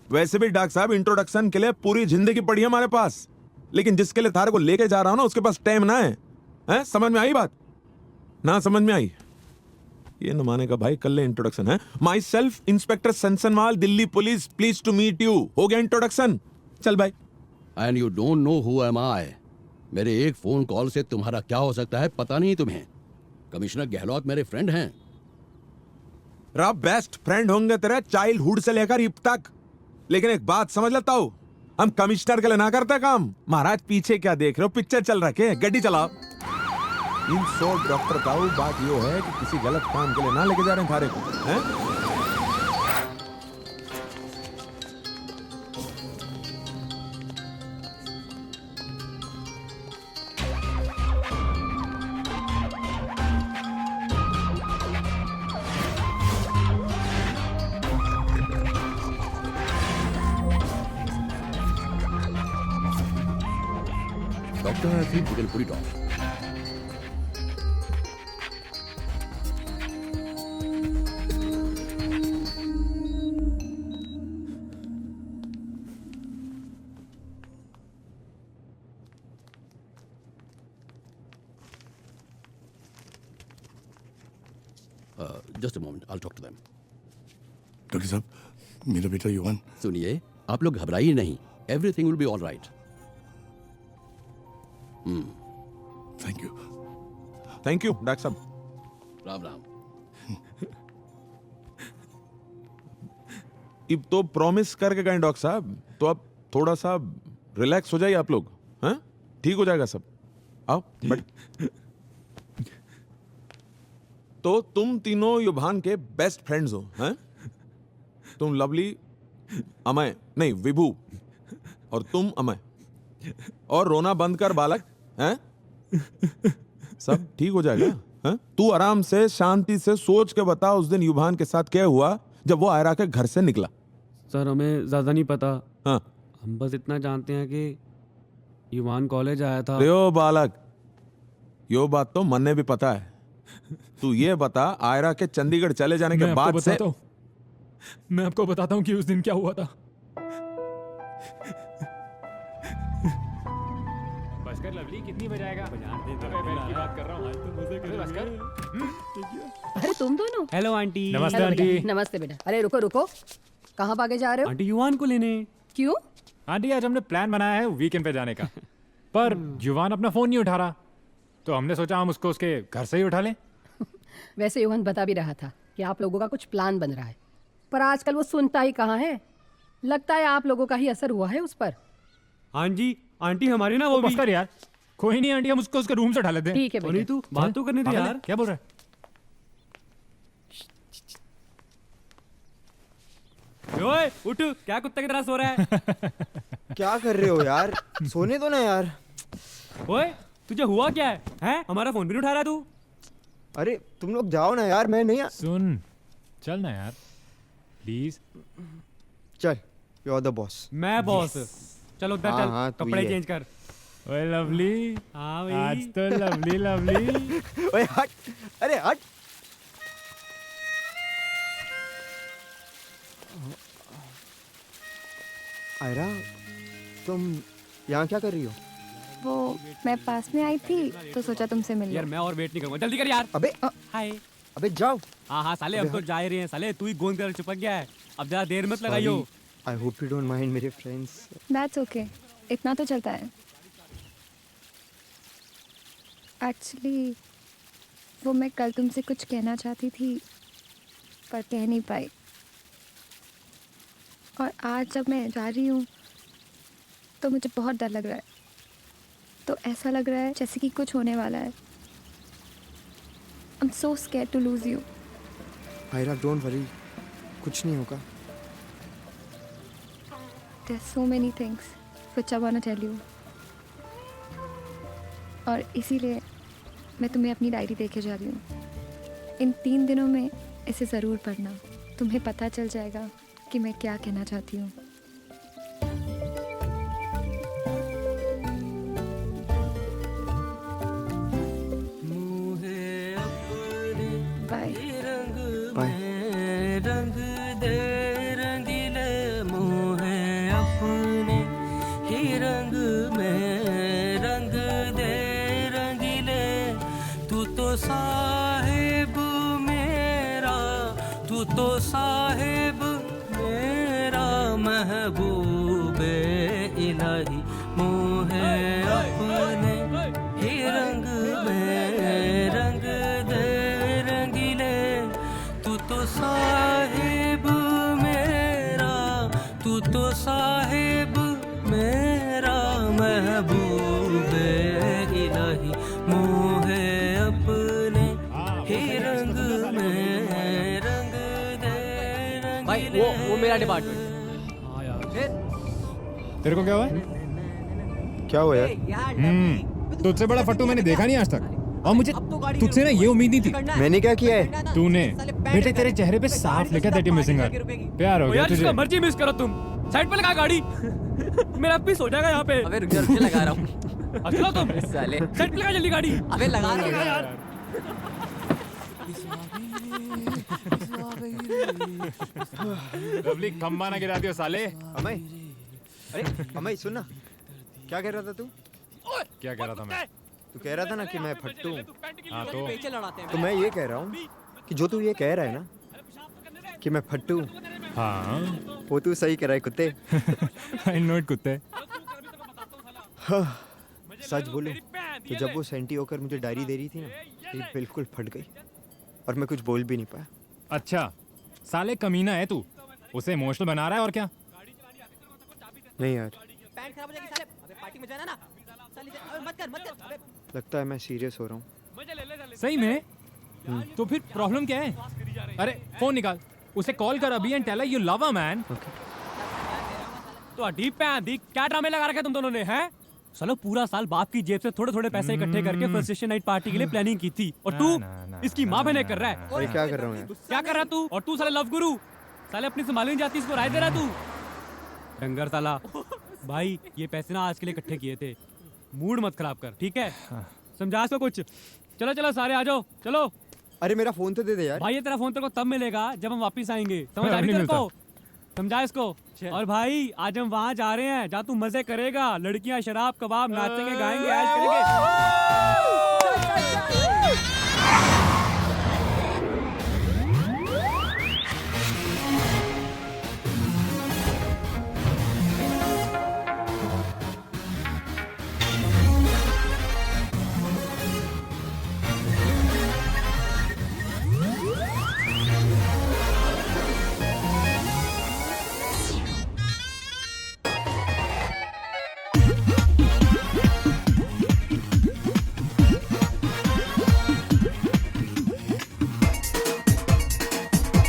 S1: वैसे भी डॉक्टर साहब इंट्रोडक्शन के लिए पूरी जिंदगी पड़ी है हमारे पास, लेकिन जिसके लिए थारे को लेके जा रहा हूं ना उसके पास टाइम ना है। हैं? समझ में आई बात? ना समझ में आई? ये न माने का भाई, कल इंट्रोडक्शन है। Myself inspector Sansanwal, Delhi police, please to meet you. हो गया इंट्रोडक्शन। चल भाई।
S21: And you don't know who am I. मेरे एक फोन कॉल से तुम्हारा क्या हो सकता है पता नहीं तुम्हें। कमिश्नर गहलोत मेरे फ्रेंड हैं।
S1: रब बेस्ट फ्रेंड होंगे तेरे चाइल्डहुड से लेकर अब तक, लेकिन एक बात समझ लेता हूं, हम कमिश्नर के लिए ना करते काम। महाराज पीछे क्या देख रहे हो? पिक्चर चल रखे, गड्डी चलाओ। इन सो डॉक्टर ताऊ, बात यो है कि किसी गलत काम के लिए ना लेके जा रहे हैं थारे को, हैं?
S21: Doctor, I think we can put it off. Just a moment, I'll talk to them.
S16: Doctor साहब, मेरा बेटा युवान।
S21: सुनिए, आप लोग घबराइए नहीं, everything will be all right.
S16: Thank you.
S1: Thank you doctor साहब।
S21: राम राम।
S1: अब तो प्रॉमिस करके गए डॉक्टर साहब, तो अब थोड़ा सा रिलैक्स हो जाइए आप लोग, हैं? ठीक हो जाएगा सब। आओ बट तो तुम तीनों युभान के बेस्ट फ्रेंड्स हो, हैं? तुम लवली, अमय नहीं विभू, और तुम अमय, और रोना बंद कर बालक, हैं? सब ठीक हो जाएगा, हैं? तू आराम से शांति से सोच के बता उस दिन युभान के साथ क्या हुआ जब वो आयरा के घर से निकला।
S7: सर हमें ज्यादा नहीं पता।
S1: हाँ,
S7: हम बस इतना जानते हैं कि युवान कॉलेज आया था।
S1: यो बालक, यो बात तो मन ने भी पता है। तू ये बता, आयरा के चंडीगढ़ चले जाने के बाद से
S6: मैं आपको बताता हूँ कि उस दिन क्या हुआ था। बस कर लवली, कितनी बजाएगा? की बात कर रहा हूँ, तुम मुझे बस कर।
S22: अरे तुम दोनों।
S7: Hello aunty.
S6: नमस्ते
S22: हेलो
S6: आंटी।
S22: बेटा, नमस्ते बेटा। अरे रुको रुको, कहाँ भागे जा रहे हो?
S7: आंटी युवान को लेने।
S22: क्यों?
S6: आंटी आज हमने प्लान बनाया है वीकेंड पे जाने का, पर युवान अपना फोन नहीं उठा रहा, तो हमने सोचा हम उसको उसके घर से ही उठा लें।
S22: वैसे युवान बता भी रहा था कि आप लोगों का कुछ प्लान बन रहा है, पर आजकल वो सुनता ही कहाँ है। लगता है आप लोगों का ही असर हुआ है उस पर।
S7: हाँ जी, आंटी हमारी ना वो भी।
S6: बस कर यार, कोई नहीं आंटी, हम उसको उसके रूम से उठा लेते हैं।
S22: ठीक है बेटा।
S7: नहीं तू बात तो करने दे यार।
S6: क्या बोल रहा है?
S7: ओए उठ, क्या कुत्ते की तरह सो रहा है?
S12: क्या कर रहे हो यार? सोने दो ना यार।
S7: ओए तुझे हुआ क्या है? हैं? हमारा फोन भी नहीं उठा रहा तू?
S12: अरे तुम लोग जाओ ना यार, मैं नहीं।
S6: सुन, चल ना यार प्लीज।
S12: चल, यू आर द बॉस।
S7: मैं बॉस? चल उधर
S12: हाँ,
S7: चल
S12: हाँ, तू
S7: कपड़े
S12: ही है।
S7: चेंज कर।
S6: ओए लवली,
S7: हाँ भाई
S6: आज तो लवली लवली।
S12: ओए हट, अरे हट। आयरा, तुम यहाँ क्या कर रही हो?
S3: वो मैं पास में आई थी तो सोचा तुमसे मिल
S7: यार
S3: लूं।
S7: मैं और वेट नहीं करूंगा, जल्दी कर यार।
S12: अबे
S7: हाय।
S12: अबे जाओ।
S7: हाँ हाँ साले,
S12: अबे
S7: अब तो जा ही रहे हैं साले, तू ही गोंद कर चिपक गया है, अब ज्यादा देर मत लगाइयो।
S12: I hope you don't mind मेरे फ्रेंड्स।
S3: दैट्स ओके, इतना तो चलता है। एक्चुअली वो मैं कल तुमसे कुछ कहना चाहती थी पर कह नहीं पाई, और आज जब मैं जा रही हूँ तो मुझे बहुत डर लग रहा है। तो ऐसा लग रहा है जैसे कि कुछ होने वाला है। I'm so scared to lose you.
S12: Aira don't worry, कुछ नहीं होगा।
S3: There's so many things which I want to tell you. और इसीलिए मैं तुम्हें अपनी डायरी देके जा रही हूँ। इन 3 दिनों में इसे ज़रूर पढ़ना, तुम्हें पता चल जाएगा कि मैं क्या कहना चाहती हूँ। Bye
S12: bye.
S4: रंग दे रंगीले मोहे अपने ही रंग में रंग दे रंगीले। तू तो साहिब मेरा, तू तो साहिब मेरा, महबूबे इलाही मोहे अपने ही रंग में रंग दे रंगीले। तू तो साहिब मेरा, तू तो साहिब मेरा, महबूबे इलाही मोहे अपने ही रंग में रंग दे
S8: भाई
S4: रंगीले।
S8: वो मेरा डिपार्टमेंट।
S6: तेरे को क्या हुआ?
S12: क्या हुआ यार?
S6: तुझसे बड़ा फट्टू मैंने देखा नहीं आज तक, और मुझे तुझसे ना ये उम्मीद नहीं थी।
S12: मैंने क्या किया है?
S6: तूने बेटे, तेरे चेहरे पे साफ लिखा दैट यू मिसिंग हर। प्यार हो गया
S7: यार
S6: तुझे।
S7: जिसका मर्जी मिस करो तुम, साइड पे लगा गाड़ी। मेरा पीस हो जाएगा यहाँ पे।
S8: अबे रुक जा, लगा रहा हूँ।
S7: चलो तुम
S8: साले
S7: साइड पे लगा जल्दी गाड़ी।
S8: अबे लगा रहा हूँ
S7: यार।
S6: लवली खम्बा ना गिरा दियो साले।
S12: अमय, अरे अमय सुन ना, क्या कह रहा था तू?
S6: क्या कह रहा था मैं?
S12: तू कह रहा था ना कि मैं फट्टू हूँ।
S6: हाँ
S12: तो मैं ये कह रहा हूँ कि जो तू ये कह रहा है ना कि मैं फट्टू हूँ,
S6: हाँ
S12: वो तू सही कह रहा है कुत्ते।
S6: आई नो इट कुत्ते।
S12: हाँ, सच बोलूं तो जब वो सेंटी होकर मुझे डायरी दे रही थी ना, ये बिल्कुल फट गई और मैं कुछ बोल भी नहीं पाया।
S6: अच्छा साले कमीना है तू, उसे इमोशनल बना रहा है और क्या?
S12: नहीं यार,
S8: पैंट खराब हो जाएगी साले। अबे पार्टी में जाना ना साले, अबे मत कर अबे।
S12: लगता है मैं सीरियस हो रहा हूँ।
S6: सही में? तो फिर प्रॉब्लम क्या है? अरे फोन निकाल, उसे कॉल कर अभी and tell her you love her man.
S7: तो अडीप पे आंधी क्या ड्रामे लगा रखे तुम दोनों ने, हैं? चलो पूरा साल बाप की जेब से थोड़े थोड़े पैसे इकट्ठे करके फ्रस्ट्रेशन नाइट पार्टी के लिए प्लानिंग की थी, और तू इसकी माँ बहने कर रहा है।
S12: अरे क्या कर रहा हूँ यार?
S7: क्या कर रहा तू? और तू साले लव गुरु, साले अपनी संभाली नहीं जाती, इसको राय दे रहा तू डंगर साला। भाई ये पैसे ना आज के लिए इकट्ठे किए थे, मूड मत खराब कर, ठीक है? समझा इसको कुछ। चलो चलो सारे आ जाओ, चलो।
S12: अरे मेरा फोन तो दे दे यार।
S7: भाई ये तेरा फोन तेरे को तब मिलेगा जब हम वापस आएंगे, समझ आ रही तेरे को? समझा इसको। और भाई आज हम वहाँ जा रहे हैं जहाँ तू मजे करेगा, लड़कियाँ शराब कबाब नाचेंगे गाएंगे ऐश करेंगे।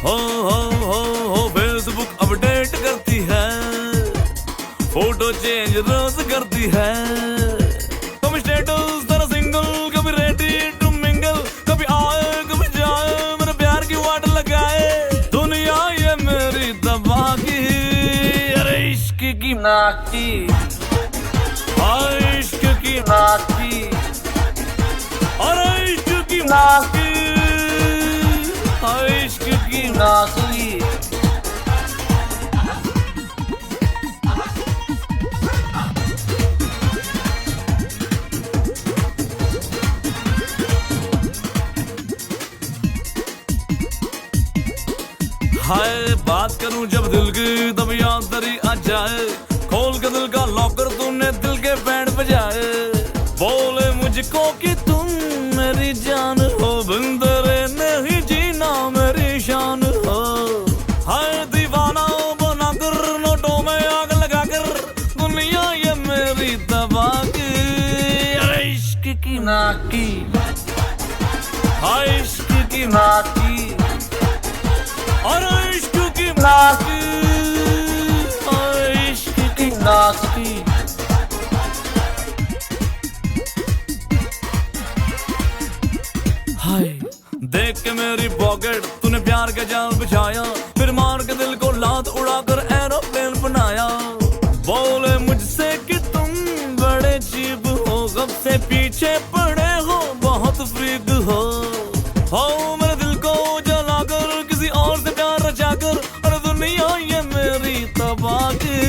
S4: हो फेसबुक अपडेट करती है, फोटो चेंज रोज करती है। कभी स्टेटस तेरा सिंगल, कभी रेडी टू मिंगल, कभी आए कभी जाए, मेरे प्यार की वाट लगाए। दुनिया ये मेरी तबाह की, अरे इश्क की
S11: की नाकी, इश्क की नाकी, अरे इश्क की नाकी, इश्क की नाकी। हाय बात करूं जब दिल की तब याद तेरी आ जाए, खोल के दिल का लॉकर तूने दिल के बैंड बजाए, बोले मुझको कि तुम मेरी जान हो, बिन तेरे नहीं जीना मेरी शान हो। हाय दीवाना बना कर नोटों में आग लगा कर, दुनिया ये मेरी तबाह की, अरे इश्क की नाकी, हाय इश्क की नाकी, और इश्क की नाकी, इश्क की नाकी। हाय देख के मेरी पॉकेट तूने प्यार का जाल बिछाया, फिर मार के दिल को लात उड़ाकर एरोप्लेन बनाया, बोले मुझसे कि तुम बड़े चीप हो, कब से पीछे पड़े हो, बहुत फ्रीक हो मेरे दिल को जलाकर किसी और से प्यार रचाकर, और दुनिया ये मेरी तबाह की,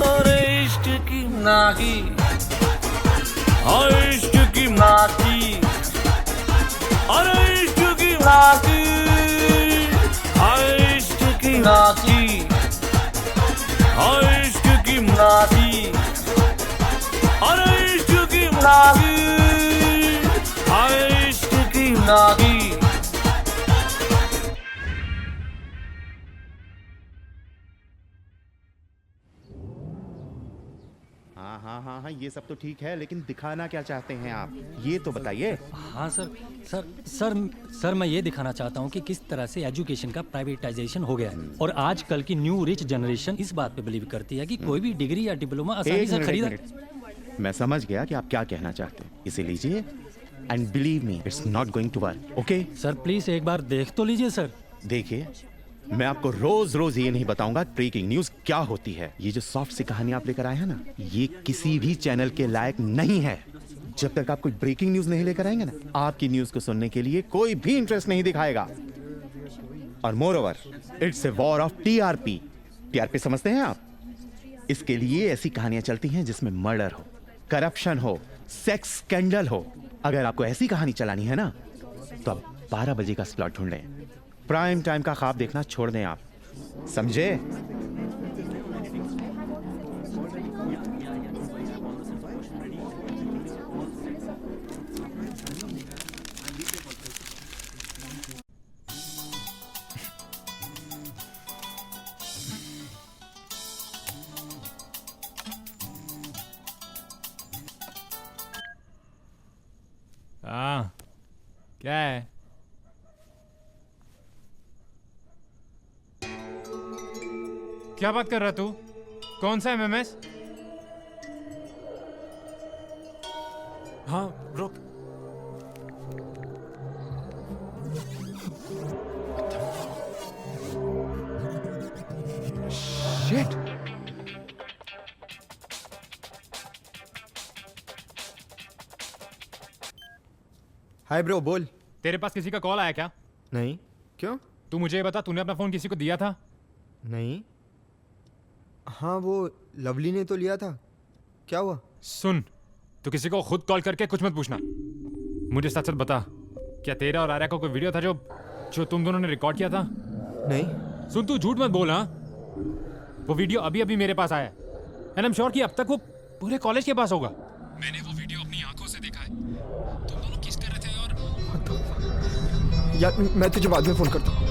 S11: अरे इश्क की नाकी, इश्क की नाकी, अरे इश्क की नाकी, इश्क की नाकी, इश्क की नाकी, अरे इश्क की नाकी, इश्क की नाकी।
S15: हाँ, ये सब तो ठीक है, लेकिन दिखाना क्या चाहते हैं आप, ये तो बताइए।
S2: हाँ सर मैं ये दिखाना चाहता हूँ कि किस तरह से एजुकेशन का प्राइवेटाइजेशन हो गया है, और आजकल की न्यू रिच जनरेशन इस बात पे बिलीव करती है कि कोई भी डिग्री या डिप्लोमा आसानी से खरीदा।
S15: मैं समझ गया कि आप क्या कहना चाहते हैं, इसे लीजिए and believe me it's not going to work. Okay
S2: sir please एक बार देख तो लीजिए सर।
S15: देखिए मैं आपको रोज रोज ये नहीं बताऊंगा ब्रेकिंग न्यूज क्या होती है। ये जो सॉफ्ट सी कहानी आप लेकर आए हैं ना, ये किसी भी चैनल के लायक नहीं है। जब तक आप कोई ब्रेकिंग न्यूज नहीं लेकर आएंगे ना, आपकी न्यूज को सुनने के लिए कोई भी इंटरेस्ट नहीं दिखाएगा। और more over it's a war of TRP. TRP समझते हैं आप? इसके लिए ऐसी कहानियां चलती हैं जिसमें मर्डर हो, करप्शन हो, सेक्स स्कैंडल हो। अगर आपको ऐसी कहानी चलानी है ना, तो आप 12 बजे का स्लॉट ढूंढ लें। प्राइम टाइम का ख्वाब देखना छोड़ दें आप, समझे?
S6: हाँ क्या है? क्या बात कर रहा तू? कौन सा एमएमएस?
S1: हाँ रुक।
S12: शिट। हाय ब्रो, बोल।
S6: तेरे पास किसी का कॉल आया क्या?
S12: नहीं, क्यों?
S6: तू मुझे ये बता, तूने अपना फोन किसी को दिया था?
S12: नहीं। हाँ वो लवली ने तो लिया था। क्या हुआ?
S6: सुन, तू किसी को खुद कॉल करके कुछ मत पूछना। मुझे सच सच बता, क्या तेरा और आर्या का कोई वीडियो था जो तुम दोनों ने रिकॉर्ड किया था?
S12: नहीं।
S6: सुन तू झूठ मत बोल। हाँ, वो वीडियो अभी अभी मेरे पास आया है, एंड आई एम श्योर कि अब तक वो पूरे कॉलेज के पास होगा। मैंने वो वीडियो अपनी आंखों से देखा है। तुम दोनों किस कर रहे थे? और
S12: यार मैं तुझे बाद में फोन करता हूँ।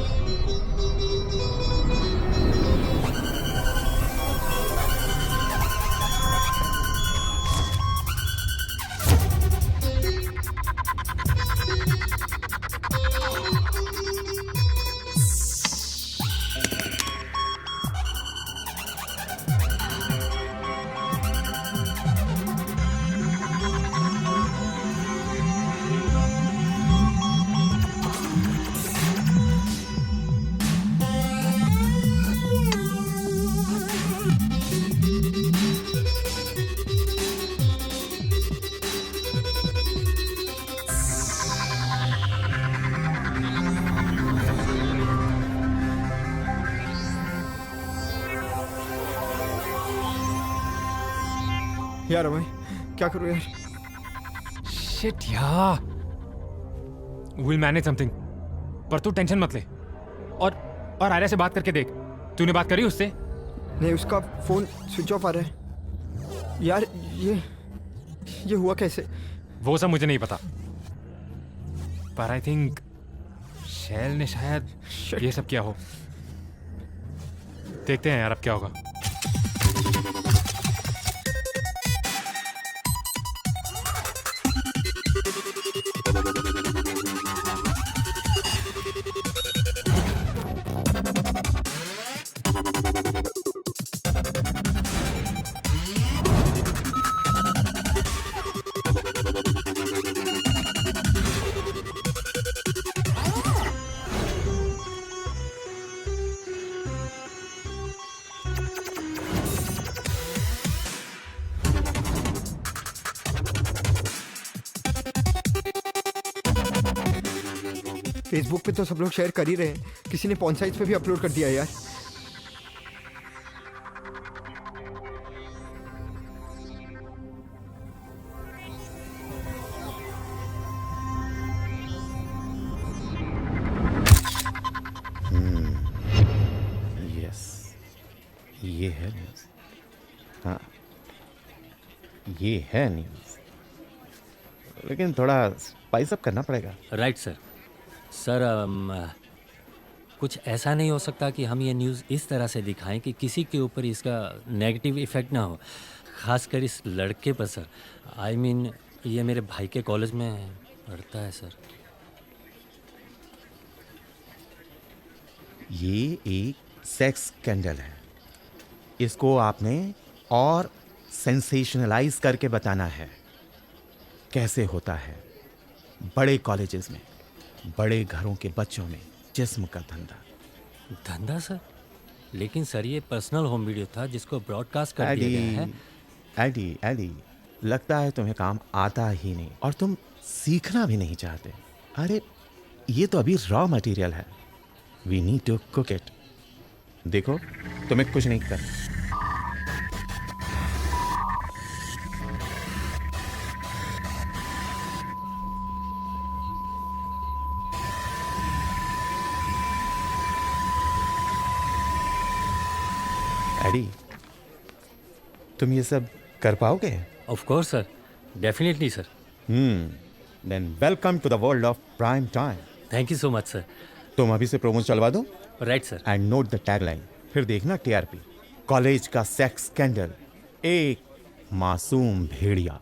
S12: यार मैं क्या करूं यार?
S6: शिट यार, विल मैनेज समथिंग, पर तू टेंशन मत ले। और आर्या से बात करके देख। तूने बात करी उससे?
S12: नहीं, उसका फोन स्विच ऑफ आ रहा है यार। ये हुआ कैसे?
S6: वो सब मुझे नहीं पता, पर आई थिंक शैल ने शायद ये सब किया हो। देखते हैं यार अब क्या होगा।
S12: फेसबुक पे तो सब लोग शेयर कर ही रहे हैं, किसी ने पॉन साइट्स पे भी अपलोड कर दिया यार।
S15: यस, ये है न्यूज़। हाँ, ये है न्यूज़, लेकिन थोड़ा स्पाइस अप करना पड़ेगा।
S2: Right sir. सर कुछ ऐसा नहीं हो सकता कि हम ये न्यूज़ इस तरह से दिखाएं कि किसी के ऊपर इसका नेगेटिव इफ़ेक्ट ना हो, खासकर इस लड़के पर सर। आई मीन ये मेरे भाई के कॉलेज में पढ़ता है सर।
S15: ये एक सेक्स स्कैंडल है, इसको आपने और सेंसेशनलाइज करके बताना है। कैसे होता है बड़े कॉलेजेस में, बड़े घरों के बच्चों में जिस्म का
S2: धंधा सर? लेकिन सर ये पर्सनल होम वीडियो था जिसको ब्रॉडकास्ट कर दिया गया है।
S15: एडी, लगता है तुम्हें काम आता ही नहीं और तुम सीखना भी नहीं चाहते। अरे ये तो अभी रॉ मटेरियल है, we need to cook it. देखो तुम्हें कुछ नहीं करना। एडी, तुम ये सब कर पाओगे?
S2: Of course sir, definitely sir.
S15: Then welcome to the world of prime time.
S2: Thank you so much sir.
S15: तुम अभी से प्रोमो चलवा दो।
S2: Right sir.
S15: And note the tagline, फिर देखना टीआरपी। कॉलेज का सेक्स स्कैंडल, एक मासूम भेड़िया।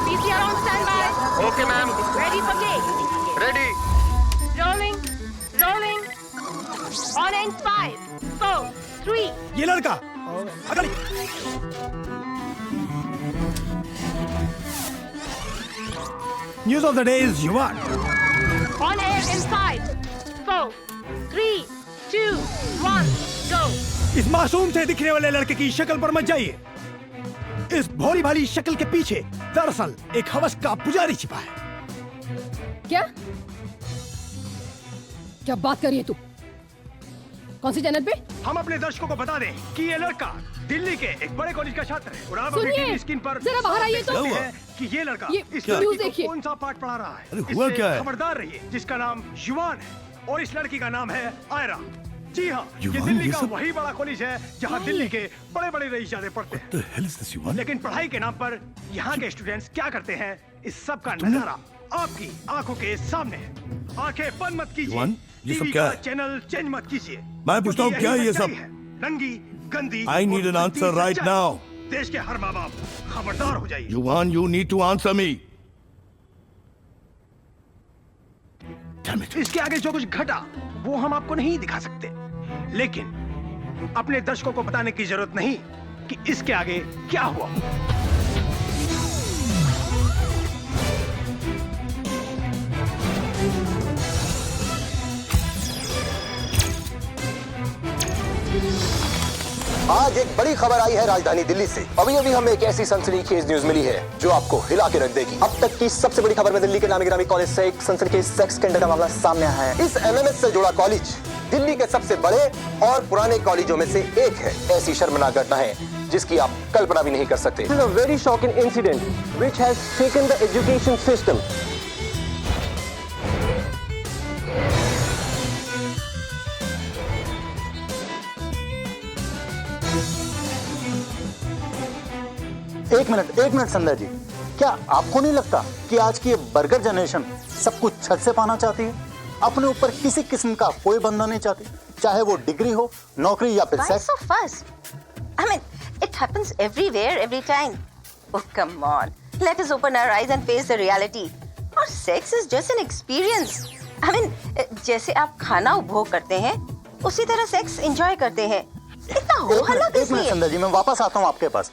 S18: PCR on standby.
S5: Okay, ma'am.
S18: Ready for take.
S5: Ready.
S18: Rolling. On in 5, 4, 3.
S5: ये लड़का अगर news of the day is युवान।
S18: On air in 5, 4, 3, 2, 1, go.
S5: इस मासूम से दिखने वाले लड़के की शक्ल पर मत जाइए। इस भोली भाली शक्ल के पीछे दरअसल एक हवस का पुजारी छिपा है।
S22: क्या बात कर रही है तू? कौन सी चैनल पे?
S5: हम अपने दर्शकों को बता दें कि ये लड़का दिल्ली के एक बड़े कॉलेज का छात्र है और आप अपनी
S22: सुनिए,
S5: टीवी स्क्रीन पर
S22: जरा बाहर आइए तो।
S5: देख सकते हैं कि ये लड़का
S22: ये
S5: इस
S22: न्यूज़
S5: लड़की को
S22: देखिए।
S5: कौन सा पाठ पढ़ा रहा है।
S17: अरे हुआ
S5: इससे
S17: क्या है?
S5: खबरदार रहिए, जिसका नाम युवान है और इस लड़की का नाम है आयरा। जी हाँ, ये
S17: युवान,
S5: दिल्ली
S17: ये
S5: का
S17: सब?
S5: वही बड़ा कॉलेज है जहाँ दिल्ली के बड़े बड़े रईसजादे पढ़ते हैं। लेकिन पढ़ाई के नाम पर यहाँ के स्टूडेंट्स क्या करते हैं, इस सब का नजारा आपकी आंखों के सामने है। आंखें बंद मत कीजिए,
S17: ये सब
S5: टीवी
S17: क्या
S5: का
S17: है?
S5: चैनल चेंज मत कीजिए।
S17: मैं पूछता हूँ, क्या है ये सब?
S5: रंगी गंदी
S17: I need
S5: और
S17: an answer
S5: गंदी
S17: right
S5: सच्चाई।
S17: now.
S5: देश के हर माँ बाप खबरदार हो जाइए।
S17: युवान, you need to answer me.
S5: इसके आगे जो कुछ घटा वो हम आपको नहीं दिखा सकते, लेकिन अपने दर्शकों को बताने की जरूरत नहीं कि इसके आगे क्या हुआ।
S13: आज एक बड़ी खबर आई है राजधानी दिल्ली से। अभी अभी हमें एक ऐसी सनसनीखेज न्यूज मिली है जो आपको हिला के रख देगी। अब तक की सबसे बड़ी खबर में दिल्ली के नामी गिरामी कॉलेज से एक सनसनीखेज सेक्स स्कैंडल का मामला सामने आया है। इस एमएमएस से जुड़ा कॉलेज दिल्ली के सबसे बड़े और पुराने कॉलेजों में से एक है। ऐसी शर्मनाक घटनाएं जिसकी आप कल्पना भी नहीं कर सकते। This is a very shocking incident which has shaken the education system.
S9: एक मिनट संध्या जी, क्या आपको नहीं लगता कि आज की ये बर्गर जनरेशन सब कुछ छत से पाना चाहती है? अपने ऊपर किसी किस्म का कोई बंधन नहीं चाहती, चाहे वो डिग्री हो, नौकरी या फिर
S10: Why
S9: sex.
S10: so fast? I mean, it happens everywhere, every time. Oh, come on. Let us open our eyes and face the reality. और sex is just an experience. I mean, जैसे आप खाना उपभोग करते हैं, उसी तरह सेक्स एंजॉय करते हैं। इतना हो हल्ला किस
S9: एक मिनट
S10: लिए?
S9: संध्या जी, मैं वापस आता हूँ आपके पास।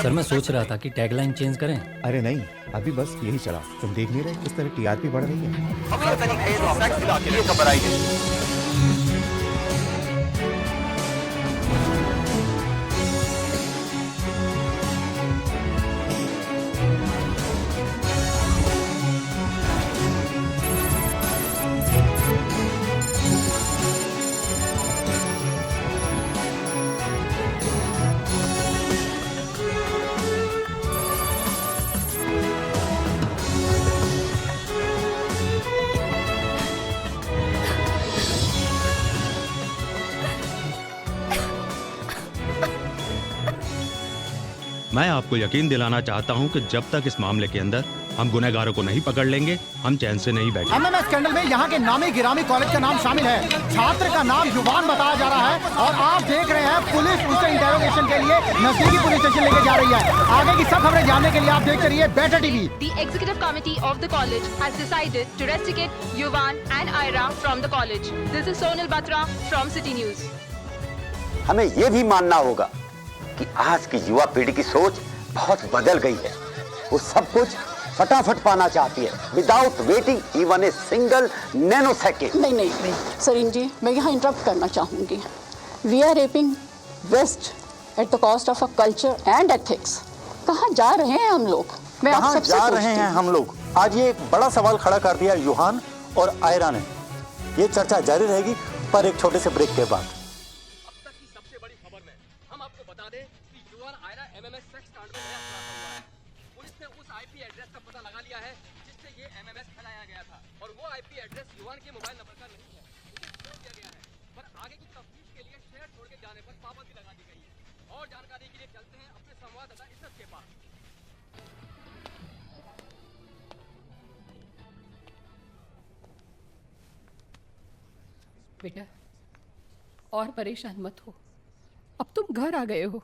S2: सर मैं सोच रहा था कि टैगलाइन चेंज करें।
S15: अरे नहीं, अभी बस यही चला। तुम देख नहीं रहे किस तरह टीआरपी बढ़ रही है?
S13: खबर आई है।
S23: मैं आपको यकीन दिलाना चाहता हूं कि जब तक इस मामले के अंदर हम गुनहगारों को नहीं पकड़ लेंगे, हम चैन से नहीं बैठेंगे।
S9: एमएमएस स्कैंडल में यहाँ के नामी गिरामी कॉलेज का नाम शामिल है। छात्र का नाम युवान बताया जा रहा है और आप देख रहे हैं पुलिस उसे इंटेरोगेशन के लिए नजदीकी पुलिस स्टेशन लेके जा रही है। आगे की सब खबरें जानने के लिए आप देखते रहिए better TV.
S24: The executive committee of the college has decided to rusticate Yuvan and Ira from the college. This is Sonal Batra from City News.
S13: हमें ये भी मानना होगा कि आज की युवा पीढ़ी की सोच बहुत बदल गई है। वो सब कुछ फटाफट पाना चाहती है, without waiting even a single nanosecond.
S25: नहीं सरीन जी, मैं यहाँ इंटरप्ट करना चाहूँगी। We are aping West at the cost of a culture and ethics. कहाँ जा रहे हैं हम लोग? मैं आप
S9: कहाँ
S25: सबसे
S9: जा
S25: पूछती
S9: रहे हैं
S25: हूँ।
S9: हम लोग? आज ये एक बड़ा सवाल खड़ा कर दिया यूहान और आयरा ने। ये चर्चा जारी रहेगी पर एक छोटे से ब्रेक के बाद।
S8: हम आपको बता दें कि युवान आयरा एमएमएस सेक्स कांड में नया खुलासा हुआ है। पुलिस ने उस आईपी एड्रेस का पता लगा लिया है जिससे ये एमएमएस फैलाया गया था और वो आईपी एड्रेस युवान के मोबाइल नंबर का नहीं है। उसे छोड़ दिया गया है, पर आगे की तफ्तीश के लिए शहर छोड़ के जाने पर पाबंदी लगा दी गई है। और जानकारी के लिए चलते हैं अपने संवाददाता इज्जत के पास।
S22: बेटा और परेशान मत हो, अब तुम घर आ गए हो।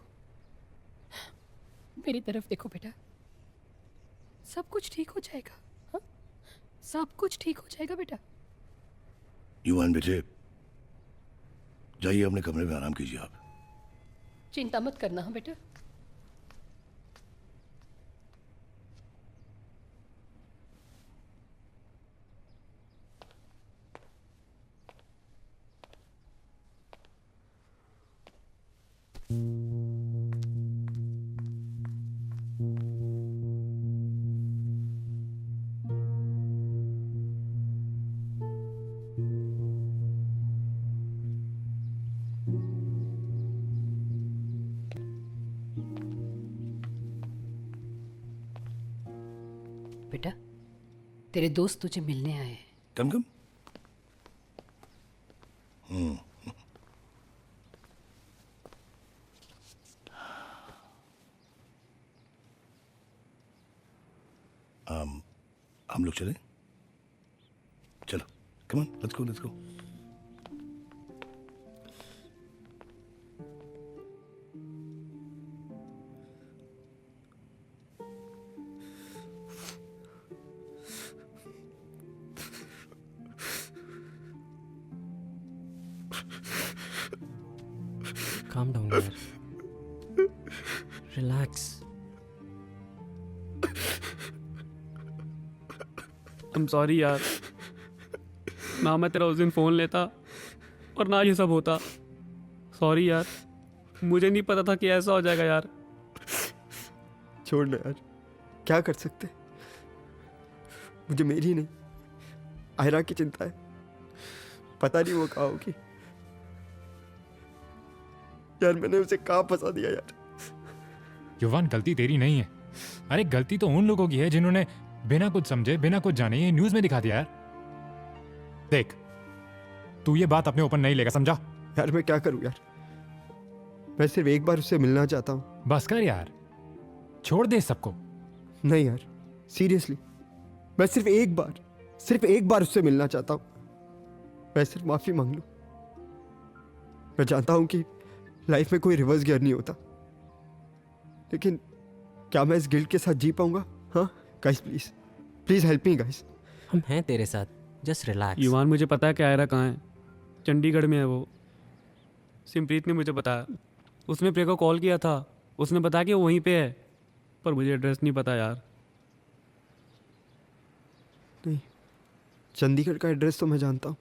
S22: मेरी तरफ देखो बेटा, सब कुछ ठीक हो जाएगा। हाँ? सब कुछ ठीक हो जाएगा बेटा।
S17: युवान बेटे, जाइए अपने कमरे में आराम कीजिए आप।
S22: चिंता मत करना। हाँ बेटा। बेटा, तेरे दोस्त तुझे मिलने आए हैं।
S17: कम हम लोग चलें? चलो, come on, let's go.
S8: Calm down, यार। Relax.
S7: I'm sorry यार, ना मैं तेरा उस दिन फ़ोन लेता और ना ये सब होता। सॉरी यार, मुझे नहीं पता था कि ऐसा हो जाएगा यार।
S12: छोड़ दे यार, क्या कर सकते। मुझे मेरी नहीं, आयरा की चिंता है। पता नहीं वो कहाँ होगी। यार मैंने उसे कहाँ फंसा दिया यार।
S6: युवान, गलती तेरी नहीं है। अरे गलती तो उन लोगों की है जिन्होंने बिना कुछ समझे, बिना कुछ जाने ये न्यूज में दिखा दिया यार। देख, तू ये बात अपने ऊपर नहीं लेगा, समझा?
S12: यार मैं क्या करूं यार, मैं सिर्फ एक बार उससे मिलना चाहता हूं।
S6: बस कर यार, छोड़ दे सबको।
S12: नहीं यार, सीरियसली, मैं सिर्फ एक बार उससे मिलना चाहता हूं। मैं सिर्फ माफी मांग लूं। मैं जानता हूं कि लाइफ में कोई रिवर्स गियर नहीं होता, लेकिन क्या मैं इस गिल्ट के साथ जी पाऊंगा? हाँ guys, please help me guys.
S14: हम हैं तेरे साथ, जस्ट रिलैक्स।
S7: युवान, मुझे पता है कि आयरा कहाँ है। चंडीगढ़ में है वो। सिमप्रीत ने मुझे बताया, उसने प्रिया को कॉल किया था, उसने बताया कि वो वहीं पे है, पर मुझे एड्रेस नहीं पता यार।
S12: नहीं, चंडीगढ़ का एड्रेस तो मैं जानता हूँ।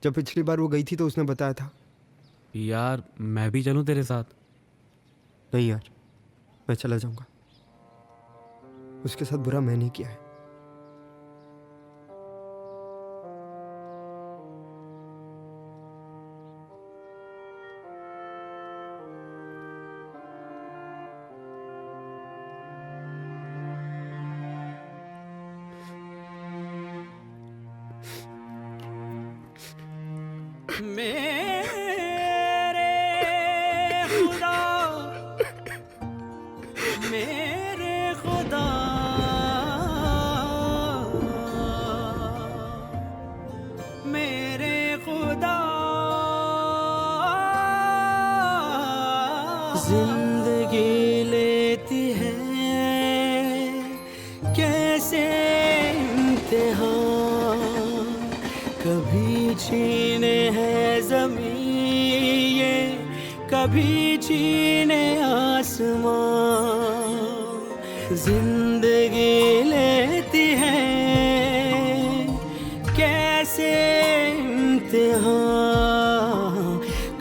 S12: जब पिछली बार वो गई थी तो उसने बताया था।
S7: यार मैं भी चलूँ तेरे साथ?
S12: नहीं यार, मैं चला जाऊंगा। उसके साथ बुरा मैंने किया है।
S4: जिंदगी लेती है कैसे इम्तिहान, कभी छीने है ज़मीं ये, कभी छीने आसमान। जिंदगी लेती है कैसे इम्तिहान,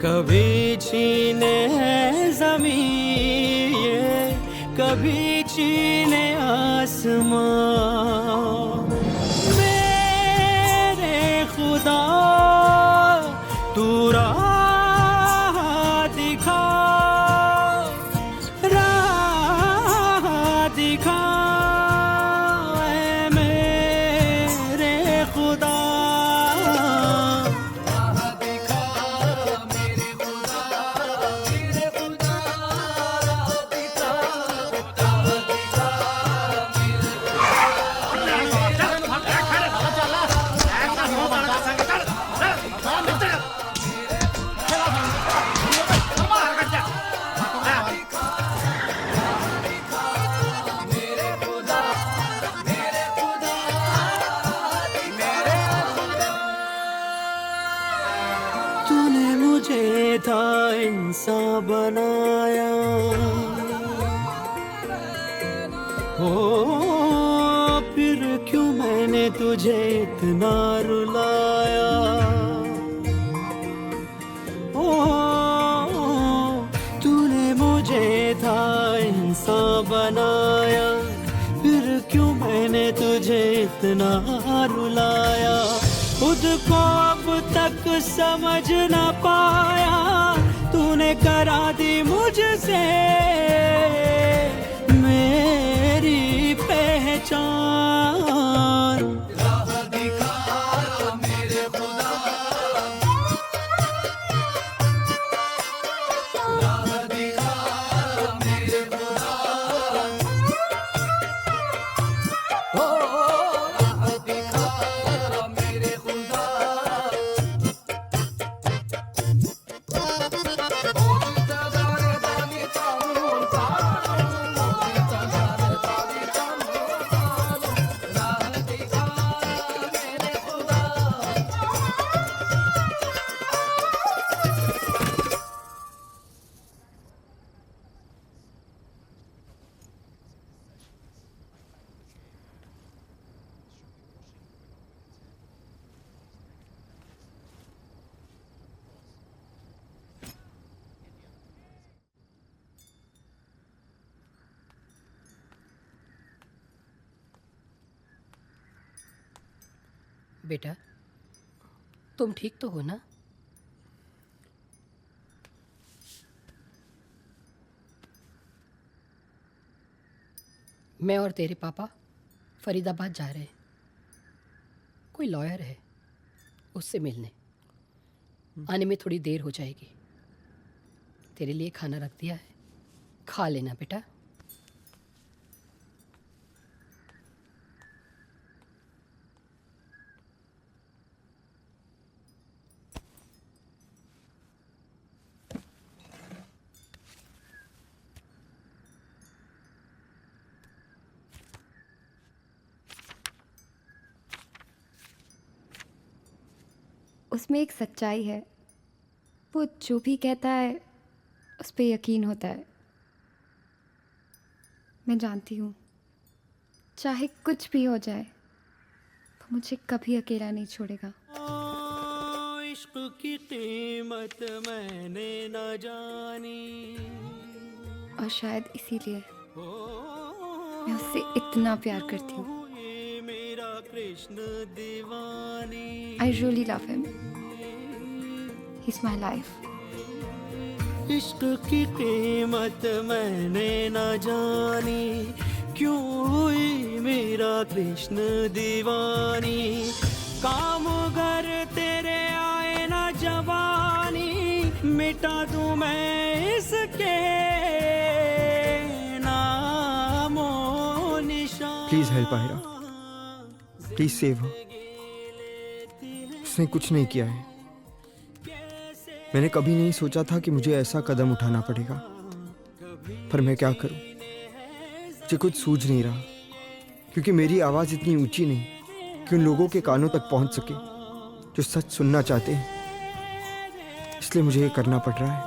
S4: कभी छीने है ज़मीं ये, कभी छीने आसमान। मेरे खुदा तू राह दिखा, राह दिखा ऐ मेरे खुदा। तूने मुझे था इंसान बनाया, ओ फिर क्यों मैंने तुझे इतना रुलाया। ओ तूने मुझे था इंसान बनाया, फिर क्यों मैंने तुझे इतना रुलाया। खुद को अब तक समझ न पाया, तूने करा दी मुझसे मेरी पहचान। राह दिखा मेरे खुदा, राह दिखा मेरे खुदा, ओ राह दिखा मेरे खुदा।
S22: बेटा तुम ठीक तो हो ना? मैं और तेरे पापा फरीदाबाद जा रहे हैं। कोई लॉयर है, उससे मिलने। आने में थोड़ी देर हो जाएगी। तेरे लिए खाना रख दिया है, खा लेना बेटा।
S3: उसमें एक सच्चाई है, वो जो भी कहता है उस पर यकीन होता है। मैं जानती हूँ चाहे कुछ भी हो जाए वो मुझे कभी अकेला नहीं छोड़ेगा।
S4: इश्क की कीमत मैंने न जानी,
S3: और शायद इसीलिए मैं उससे इतना प्यार करती हूँ।
S4: मेरा कृष्ण दीवानी।
S3: I really love him. He's my life.
S4: इश्क की कीमत मैंने न जानी, क्यों हुई मेरा कृष्ण दीवानी। काम अगर तेरे आए ना जवानी, मिटा दूं मैं इसके नामो निशान।
S12: Please help Aira, please save her. उसने कुछ नहीं किया है। मैंने कभी नहीं सोचा था कि मुझे ऐसा कदम उठाना पड़ेगा, पर मैं क्या करूं? मुझे कुछ सूझ नहीं रहा, क्योंकि मेरी आवाज इतनी ऊंची नहीं कि उन लोगों के कानों तक पहुंच सके जो सच सुनना चाहते हैं। इसलिए मुझे ये करना पड़ रहा है।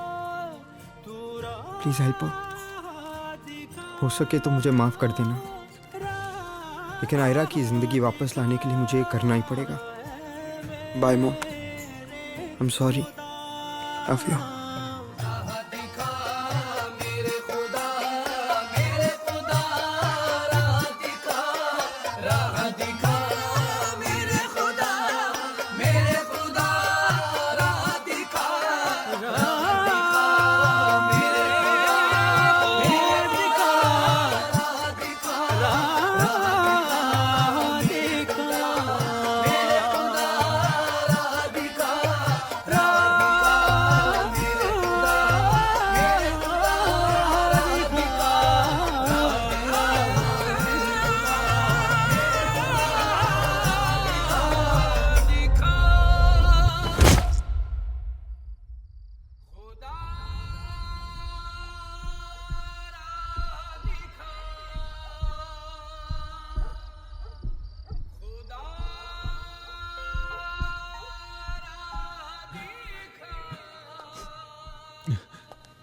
S12: Please help. हो सके तो मुझे माफ कर देना, लेकिन आयरा की जिंदगी वापस लाने के लिए मुझे ये करना ही पड़ेगा। Bye mom, I am sorry, love you.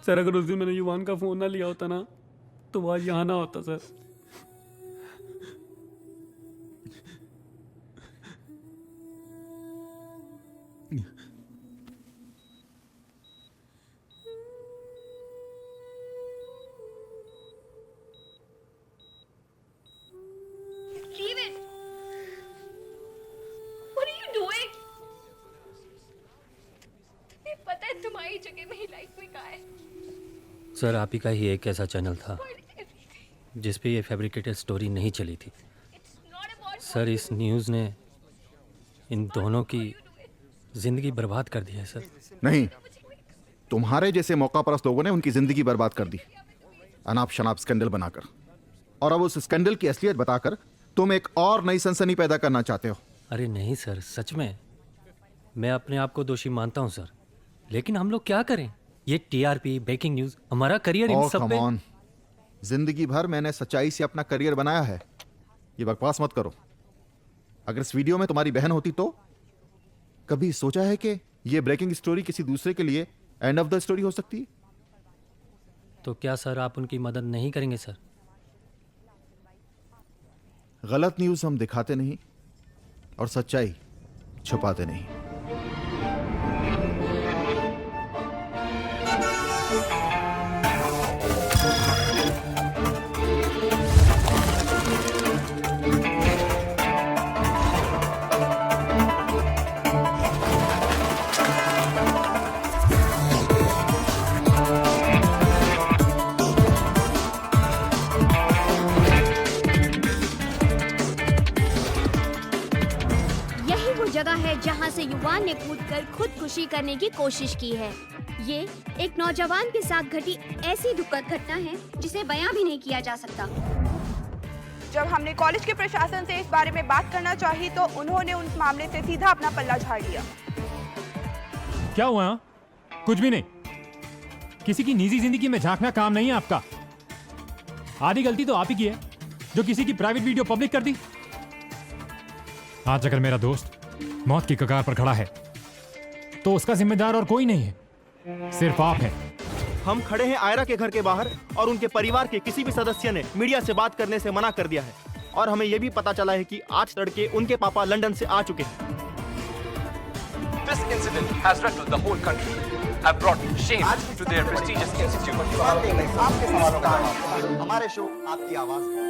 S7: Sir अगर उस दिन मैंने युवान का फोन ना लिया होता ना, तो आज यहाँ ना होता sir.
S18: Leave it. What are you doing? तुम्हें पता है तुम्हारी जगह मेरी लाइफ में कहाँ है?
S2: सर आप ही का ही एक ऐसा चैनल था जिस पे ये फैब्रिकेटेड स्टोरी नहीं चली थी। सर इस न्यूज़ ने इन दोनों की जिंदगी बर्बाद कर दी है सर।
S15: नहीं, तुम्हारे जैसे मौका परस्त लोगों ने उनकी जिंदगी बर्बाद कर दी, अनाप शनाप स्कैंडल बनाकर। और अब उस स्कैंडल की असलियत बताकर तुम एक और नई सनसनी पैदा करना चाहते हो।
S2: अरे नहीं सर, सच में मैं अपने आप को दोषी मानता हूँ सर, लेकिन हम लोग क्या करें? ये टीआरपी, ब्रेकिंग न्यूज़, हमारा करियर इन सब पे।
S15: जिंदगी भर मैंने सच्चाई से अपना करियर बनाया है, ये बकवास मत करो। अगर इस वीडियो में तुम्हारी बहन होती तो कभी सोचा है कि ये ब्रेकिंग स्टोरी किसी दूसरे के लिए एंड ऑफ द स्टोरी हो सकती है?
S2: तो क्या सर आप उनकी मदद नहीं करेंगे सर?
S15: गलत न्यूज़ हम दिखाते नहीं और सच्चाई छुपाते नहीं।
S11: जहां से युवान ने कूदकर खुदकुशी करने की कोशिश की है। ये एक नौजवान के साथ घटी ऐसी दुखद घटना है जिसे बयां भी नहीं किया जा सकता।
S16: जब हमने कॉलेज के प्रशासन से इस बारे में बात करना चाही तो उन्होंने उस मामले से सीधा अपना पल्ला झाड़ लिया।
S6: क्या हुआ? कुछ भी नहीं। किसी की निजी जिंदगी में झांकना काम नहीं है आपका। आधी गलती तो आप ही की है जो किसी की प्राइवेट वीडियो पब्लिक कर दी। आज अगर मेरा दोस्त मौत की कगार पर खड़ा है तो उसका जिम्मेदार और कोई नहीं है, सिर्फ आप हैं।
S19: हम खड़े हैं आयरा के घर के बाहर और उनके परिवार के किसी भी सदस्य ने मीडिया से बात करने से मना कर दिया है और हमें यह भी पता चला है कि आज तड़के उनके पापा लंदन से आ चुके हैं।
S8: This incident has rattled the whole country, have brought shame to their prestigious institute.
S9: आपके सवालों का हमारे शो आपकी आवाज।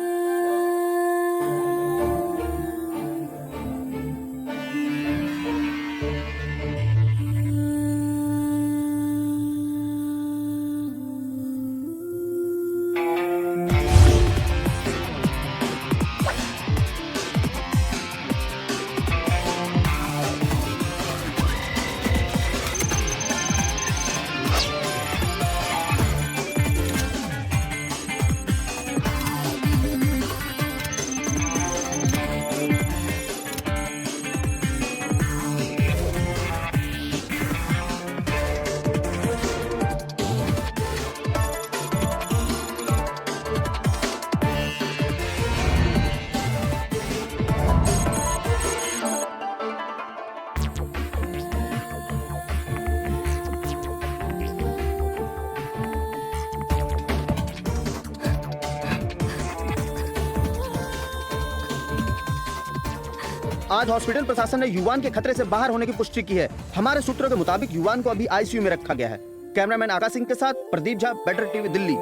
S19: आज हॉस्पिटल प्रशासन ने युवान के खतरे से बाहर होने की पुष्टि की है। हमारे सूत्रों के मुताबिक युवान को अभी आईसीयू में रखा गया है। कैमरामैन आकाश सिंह के साथ Pradeep Jha, better TV Delhi.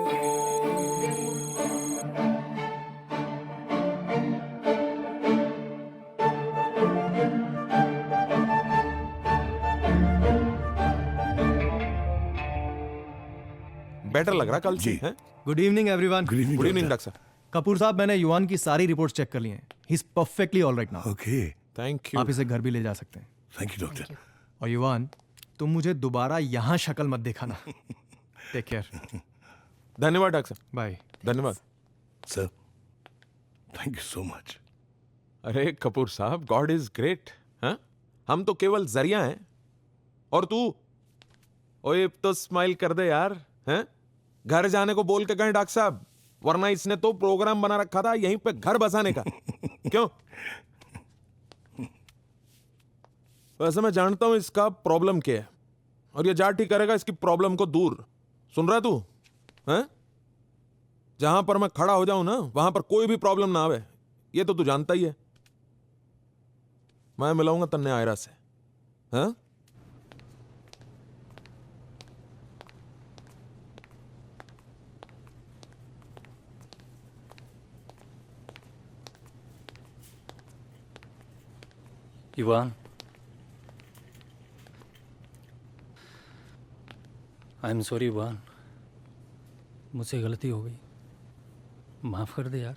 S1: Better लग रहा कल जी है।
S20: Good evening everyone.
S1: Good evening doctor साहब।
S20: कपूर साहब, मैंने युवान की सारी रिपोर्ट्स चेक कर ली हैं। He is perfectly all right now.
S17: Okay,
S1: thank you.
S20: आप इसे घर भी ले जा सकते हैं।
S17: Thank you doctor.
S20: और युवान, तुम मुझे दोबारा यहाँ शक्ल मत दिखाना। Take care.
S1: धन्यवाद डॉक्टर साहब।
S20: बाय।
S1: धन्यवाद
S17: sir. Thank you so much.
S1: अरे कपूर साहब, गॉड इज ग्रेट। हाँ, हम तो केवल जरिया हैं। और तू ओए तो स्माइल कर दे यार। हैं, घर जाने को बोल के कहें डॉक्टर साहब, वरना इसने तो प्रोग्राम बना रखा था यहीं पे घर बसाने का। क्यों? वैसे मैं जानता हूं इसका प्रॉब्लम क्या है और ये जाट ही करेगा इसकी प्रॉब्लम को दूर। सुन रहा है तू? हैं? जहां पर मैं खड़ा हो जाऊं ना, वहां पर कोई भी प्रॉब्लम ना आवे, ये तो तू जानता ही है। मैं मिलाऊंगा तन्ने आयरा से। हैं?
S2: युवान, आई एम सॉरी युवान, मुझसे गलती हो गई, माफ कर दे यार।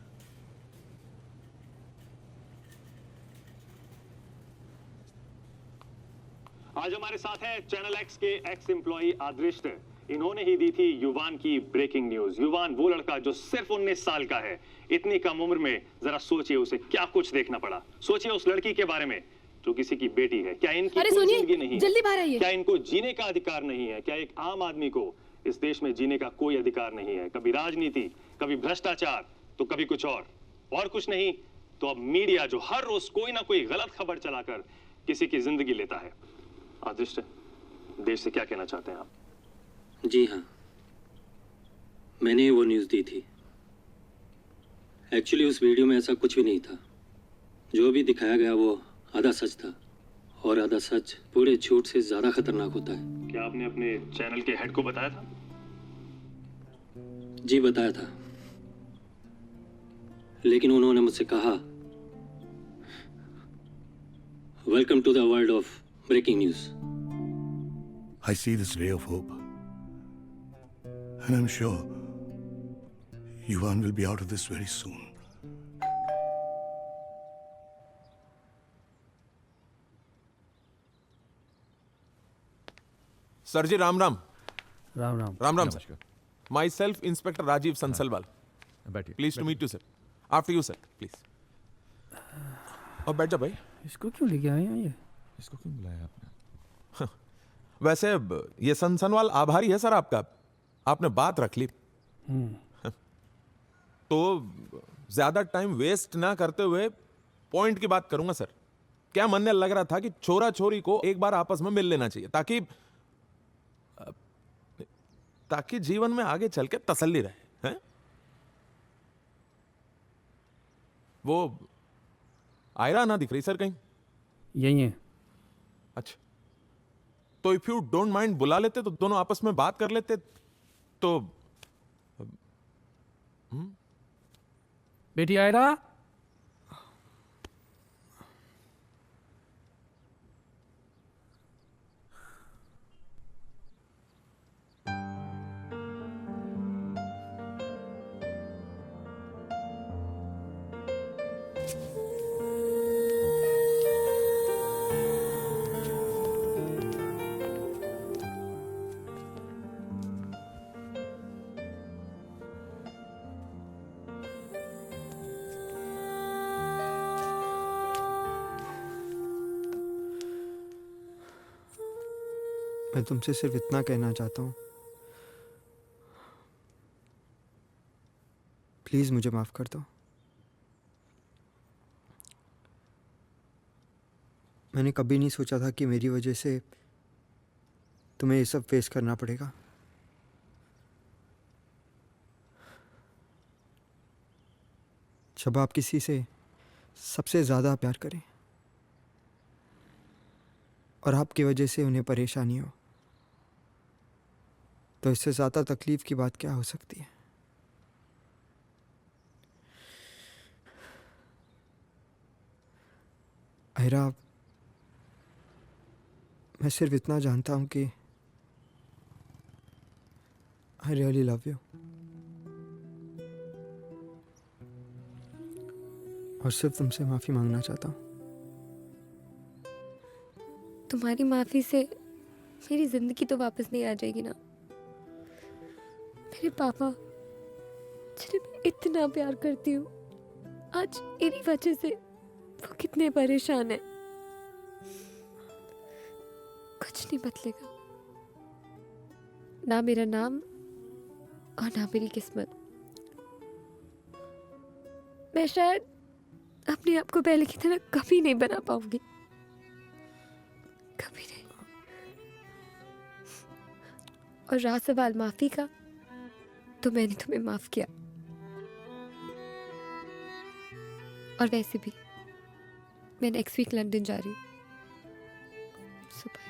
S21: आज हमारे साथ है चैनल एक्स के एक्स एम्प्लॉई आदृष्ट। इन्होंने ही दी थी युवान की ब्रेकिंग न्यूज। युवान वो लड़का जो सिर्फ 19 साल का है। इतनी कम उम्र में जरा सोचिए उसे क्या कुछ देखना पड़ा। सोचिए उस लड़की के बारे में जो किसी की बेटी है। क्या इनकी कोई जिंदगी नहीं है?
S22: जल्दी बाहर आइए।
S21: क्या इनको जीने का अधिकार नहीं है? क्या एक आम आदमी को इस देश में जीने का कोई अधिकार नहीं है? कभी राजनीति, कभी भ्रष्टाचार, तो कभी कुछ और कुछ नहीं तो अब मीडिया जो हर रोज कोई ना कोई गलत खबर चलाकर किसी की जिंदगी लेता है। आदृष्ट, देश से क्या कहना चाहते हैं आप?
S2: जी हाँ, मैंने वो न्यूज़ दी थी। एक्चुअली उस वीडियो में ऐसा कुछ भी नहीं था। जो भी दिखाया गया वो आधा सच था और आधा सच पूरे झूठ से ज़्यादा खतरनाक होता है।
S21: क्या आपने अपने चैनल के हेड को बताया था?
S2: जी बताया था, लेकिन उन्होंने मुझसे कहा welcome to the world of breaking news.
S17: I see this ray of hope. And I'm sure Yuvan will be out of this very soon.
S1: Sir जी राम राम।
S5: राम राम।
S1: राम राम sir. Myself inspector Rajeev Sansalwal.
S5: बैठिए।
S1: Please to meet you sir. After you sir please. और बैठ जा भाई।
S5: इसको क्यों लेके आए हैं ये?
S1: इसको क्यों बुलाया आपने? वैसे ये संसनवाल आभारी है सर आपका, आपने बात रख ली। तो ज्यादा टाइम वेस्ट ना करते हुए पॉइंट की बात करूंगा सर। क्या मन में लग रहा था कि छोरा छोरी को एक बार आपस में मिल लेना चाहिए ताकि जीवन में आगे चल के तसल्ली रहे हैं? वो आयरा ना दिख रही सर कहीं?
S5: यही है।
S1: अच्छा, तो इफ यू डोंट माइंड बुला लेते तो दोनों आपस में बात कर लेते तो।
S5: बेटी आयरा,
S12: मैं तुमसे सिर्फ इतना कहना चाहता हूँ, प्लीज मुझे माफ कर दो। मैंने कभी नहीं सोचा था कि मेरी वजह से तुम्हें ये सब फेस करना पड़ेगा। जब आप किसी से सबसे ज्यादा प्यार करें और आपकी वजह से उन्हें परेशानी हो, तो इससे ज्यादा तकलीफ की बात क्या हो सकती है? आयरा, मैं सिर्फ इतना जानता हूं कि आई रियली लव यू, और सिर्फ तुमसे माफी मांगना चाहता हूं।
S3: तुम्हारी माफी से मेरी जिंदगी तो वापस नहीं आ जाएगी ना। मेरे पापा जिन्हें मैं इतना प्यार करती हूँ, आज इन्हीं वजह से वो कितने परेशान हैं। कुछ नहीं बदलेगा, ना मेरा नाम और ना मेरी किस्मत। मैं शायद अपने आप को पहले की तरह कभी नहीं बना पाऊंगी, कभी नहीं। और रहा सवाल माफी का, तो मैंने तुम्हें माफ किया। और वैसे भी मैं नेक्स्ट वीक लंदन जा रही हूँ। सुबह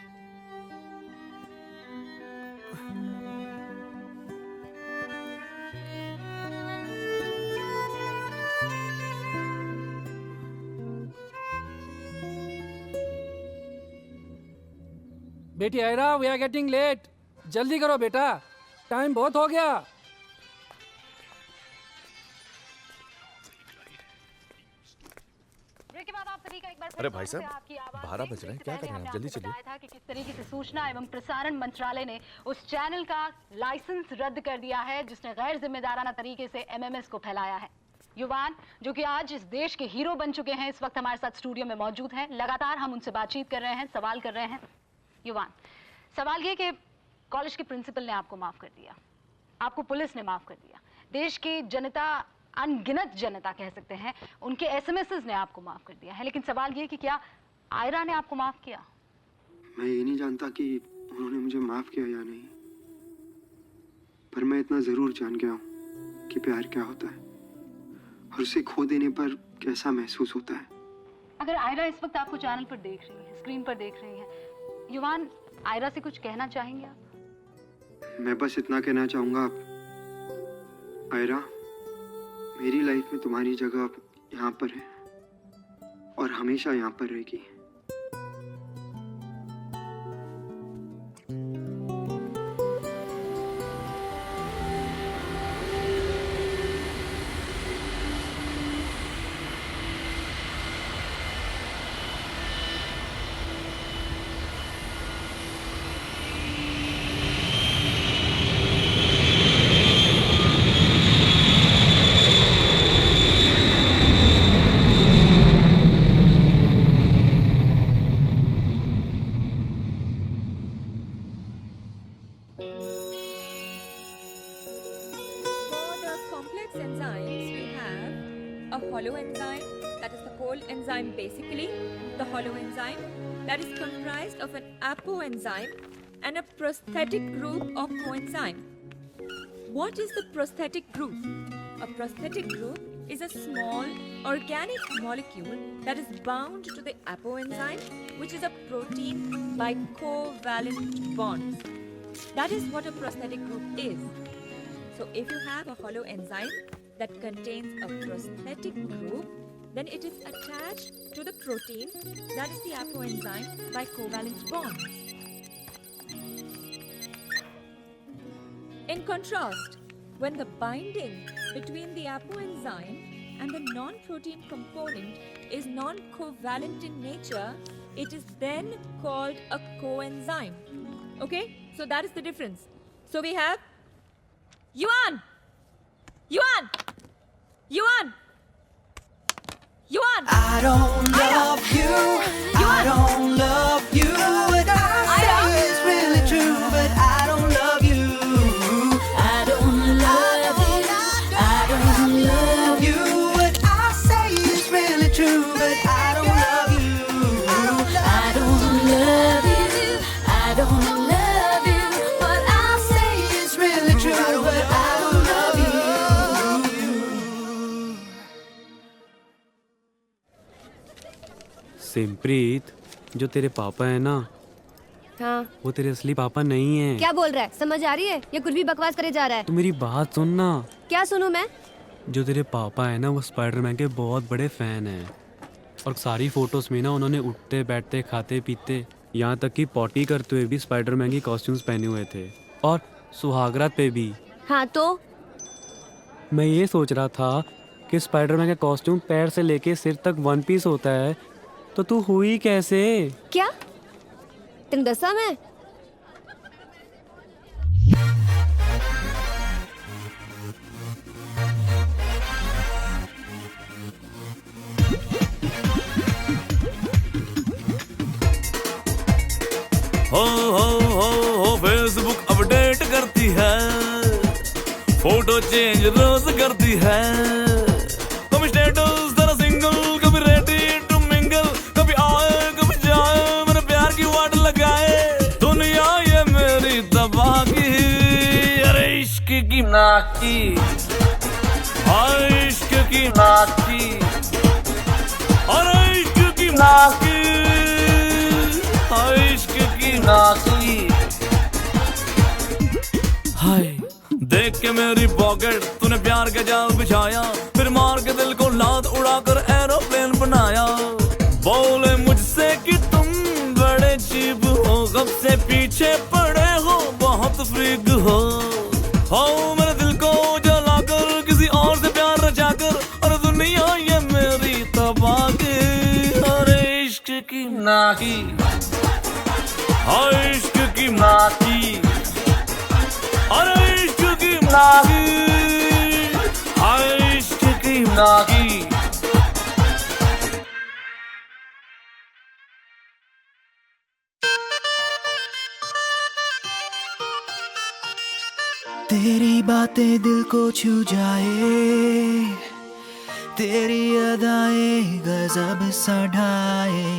S5: बेटी Aira, we are getting late. जल्दी करो बेटा, टाइम बहुत हो गया।
S10: अरे भाई साहब, 12 बज रहे हैं, क्या कर रहे हैं आप? जल्दी चलिए।
S25: था कि किस तरीके से सूचना एवं प्रसारण मंत्रालय ने उस चैनल का लाइसेंस रद्द कर दिया है जिसने गैर जिम्मेदाराना तरीके से एमएमएस को फैलाया है। युवान जो कि आज इस देश के हीरो बन चुके हैं, इस वक्त हमारे साथ स्टूडियो में मौजूद हैं। लगातार हम उनसे बातचीत कर रहे हैं, सवाल कर रहे हैं। युवान, सवाल ये कि कॉलेज के प्रिंसिपल ने आपको माफ कर दिया, आपको पुलिस ने माफ कर दिया, देश की जनता, अनगिनत जनता कह सकते हैं, उनके एसएमएसेस ने आपको माफ कर दिया है। लेकिन सवाल ये कि क्या आयरा ने आपको माफ किया?
S12: मैं ये नहीं जानता कि उन्होंने मुझे माफ किया या नहीं, पर मैं इतना जरूर जान गया हूँ कि प्यार क्या होता है और उसे खो देने पर कैसा महसूस होता है।
S25: अगर आयरा इस वक्त आपको चैनल पर देख रही है, स्क्रीन पर देख रही है, युवान आयरा से कुछ कहना चाहेंगे आप?
S12: मैं बस इतना कहना चाहूंगा, आयरा, मेरी लाइफ में तुम्हारी जगह यहाँ पर है और हमेशा यहाँ पर रहेगी।
S4: For the complex enzymes, we have a hollow enzyme, that is the whole enzyme basically, the hollow enzyme, that is comprised of an apoenzyme and a prosthetic group of coenzyme. What is the prosthetic group? A prosthetic group is a small organic molecule that is bound to the apoenzyme, which is a protein by covalent bonds. That is what a prosthetic group is. So if you have a hollow enzyme that contains a prosthetic group, then it is attached to the protein, that is the apoenzyme, by covalent bonds. In contrast, when the binding between the apoenzyme and the non-protein component is non-covalent in nature, it is then called a coenzyme. Okay? So that is the difference. So we have Yuan! Yuan! Yuan! Yuan!
S13: I don't love you. I don't love you. What I say is really true, but I don't love you. I don't love you. I don't love you. What I say is really true, but I don't love you. I don't love you. I don't love you. What I say is really true, but I don't love you.
S7: सिमप्रीत, जो तेरे पापा है ना,
S3: हाँ।
S7: वो तेरे असली पापा नहीं है।
S3: क्या बोल रहा है? समझ आ रही है? ये कुछ भी बकवास करे जा रहा है।
S7: तू मेरी बात सुन ना।
S3: क्या सुनूं मैं?
S7: जो तेरे पापा है ना, वो स्पाइडरमैन के बहुत बड़े फैन हैं और सारी फोटोज में ना उन्होंने उठते बैठते खाते पीते यहाँ तक कि पॉटी करते हुए भी स्पाइडरमैन की कॉस्ट्यूम्स पहने हुए थे और सुहागरात पे भी।
S3: हाँ तो
S7: मैं ये सोच रहा था कि स्पाइडरमैन का कॉस्ट्यूम पैर से लेके सिर तक वन पीस होता है, तो तू हुई कैसे?
S3: क्या तेन दसा मैं?
S14: हो फेसबुक अपडेट करती है, फोटो चेंज रोज करती है, कभी स्टेटस तेरा सिंगल, कभी रेडी टू मिंगल, कभी आए कभी जाए, मेरे प्यार की वाट लगाए, दुनिया ये मेरी तबाह की, अरे इश्क की नाकी, इश्क की नाकी, अरे इश्क की नाकी, इश्क की नाकी। हाय देख के मेरी पॉकेट तूने प्यार का जाल बिछाया, फिर मार के दिल को लात उड़ाकर एरोप्लेन बनाया, बोले मुझसे कि तुम बड़े चीप हो, कब से पीछे पड़े हो, बहुत फ्रीक हो मेरे दिल को जलाकर किसी और से प्यार रचाकर, और दुनिया ये मेरी तबाह की, अरे इश्क की नाकी, इश्क की नाकी, अरे इश्क की नाकी, इश्क की नाकी।
S13: तेरी बातें दिल को छू जाए, तेरी अदाएं गजब सा ढाए,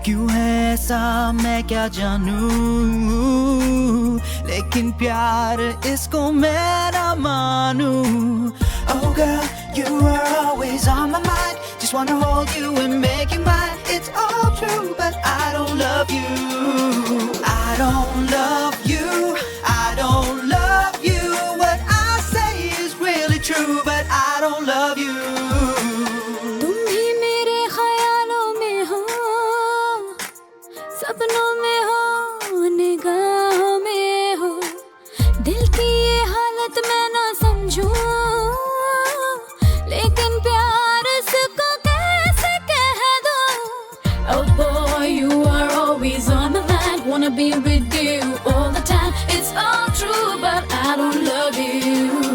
S13: क्यों है ऐसा मैं क्या जानूं, लेकिन प्यार इसको मैं ना मानूं। Oh girl, you are always on my mind, just wanna hold you and make you mine. It's all true, but I don't love you. I don't love you. I don't love you. What I say is really true, but I don't love you.
S18: तुम भी मेरे ख्यालों में हो, सपनों में हो, निगाहों में हो, दिल की ये हालत मैं ना समझूं, लेकिन प्यार इसको कैसे कह दूं। Oh boy, you are always on my mind, wanna be with you all the time. It's all true, but I don't love you.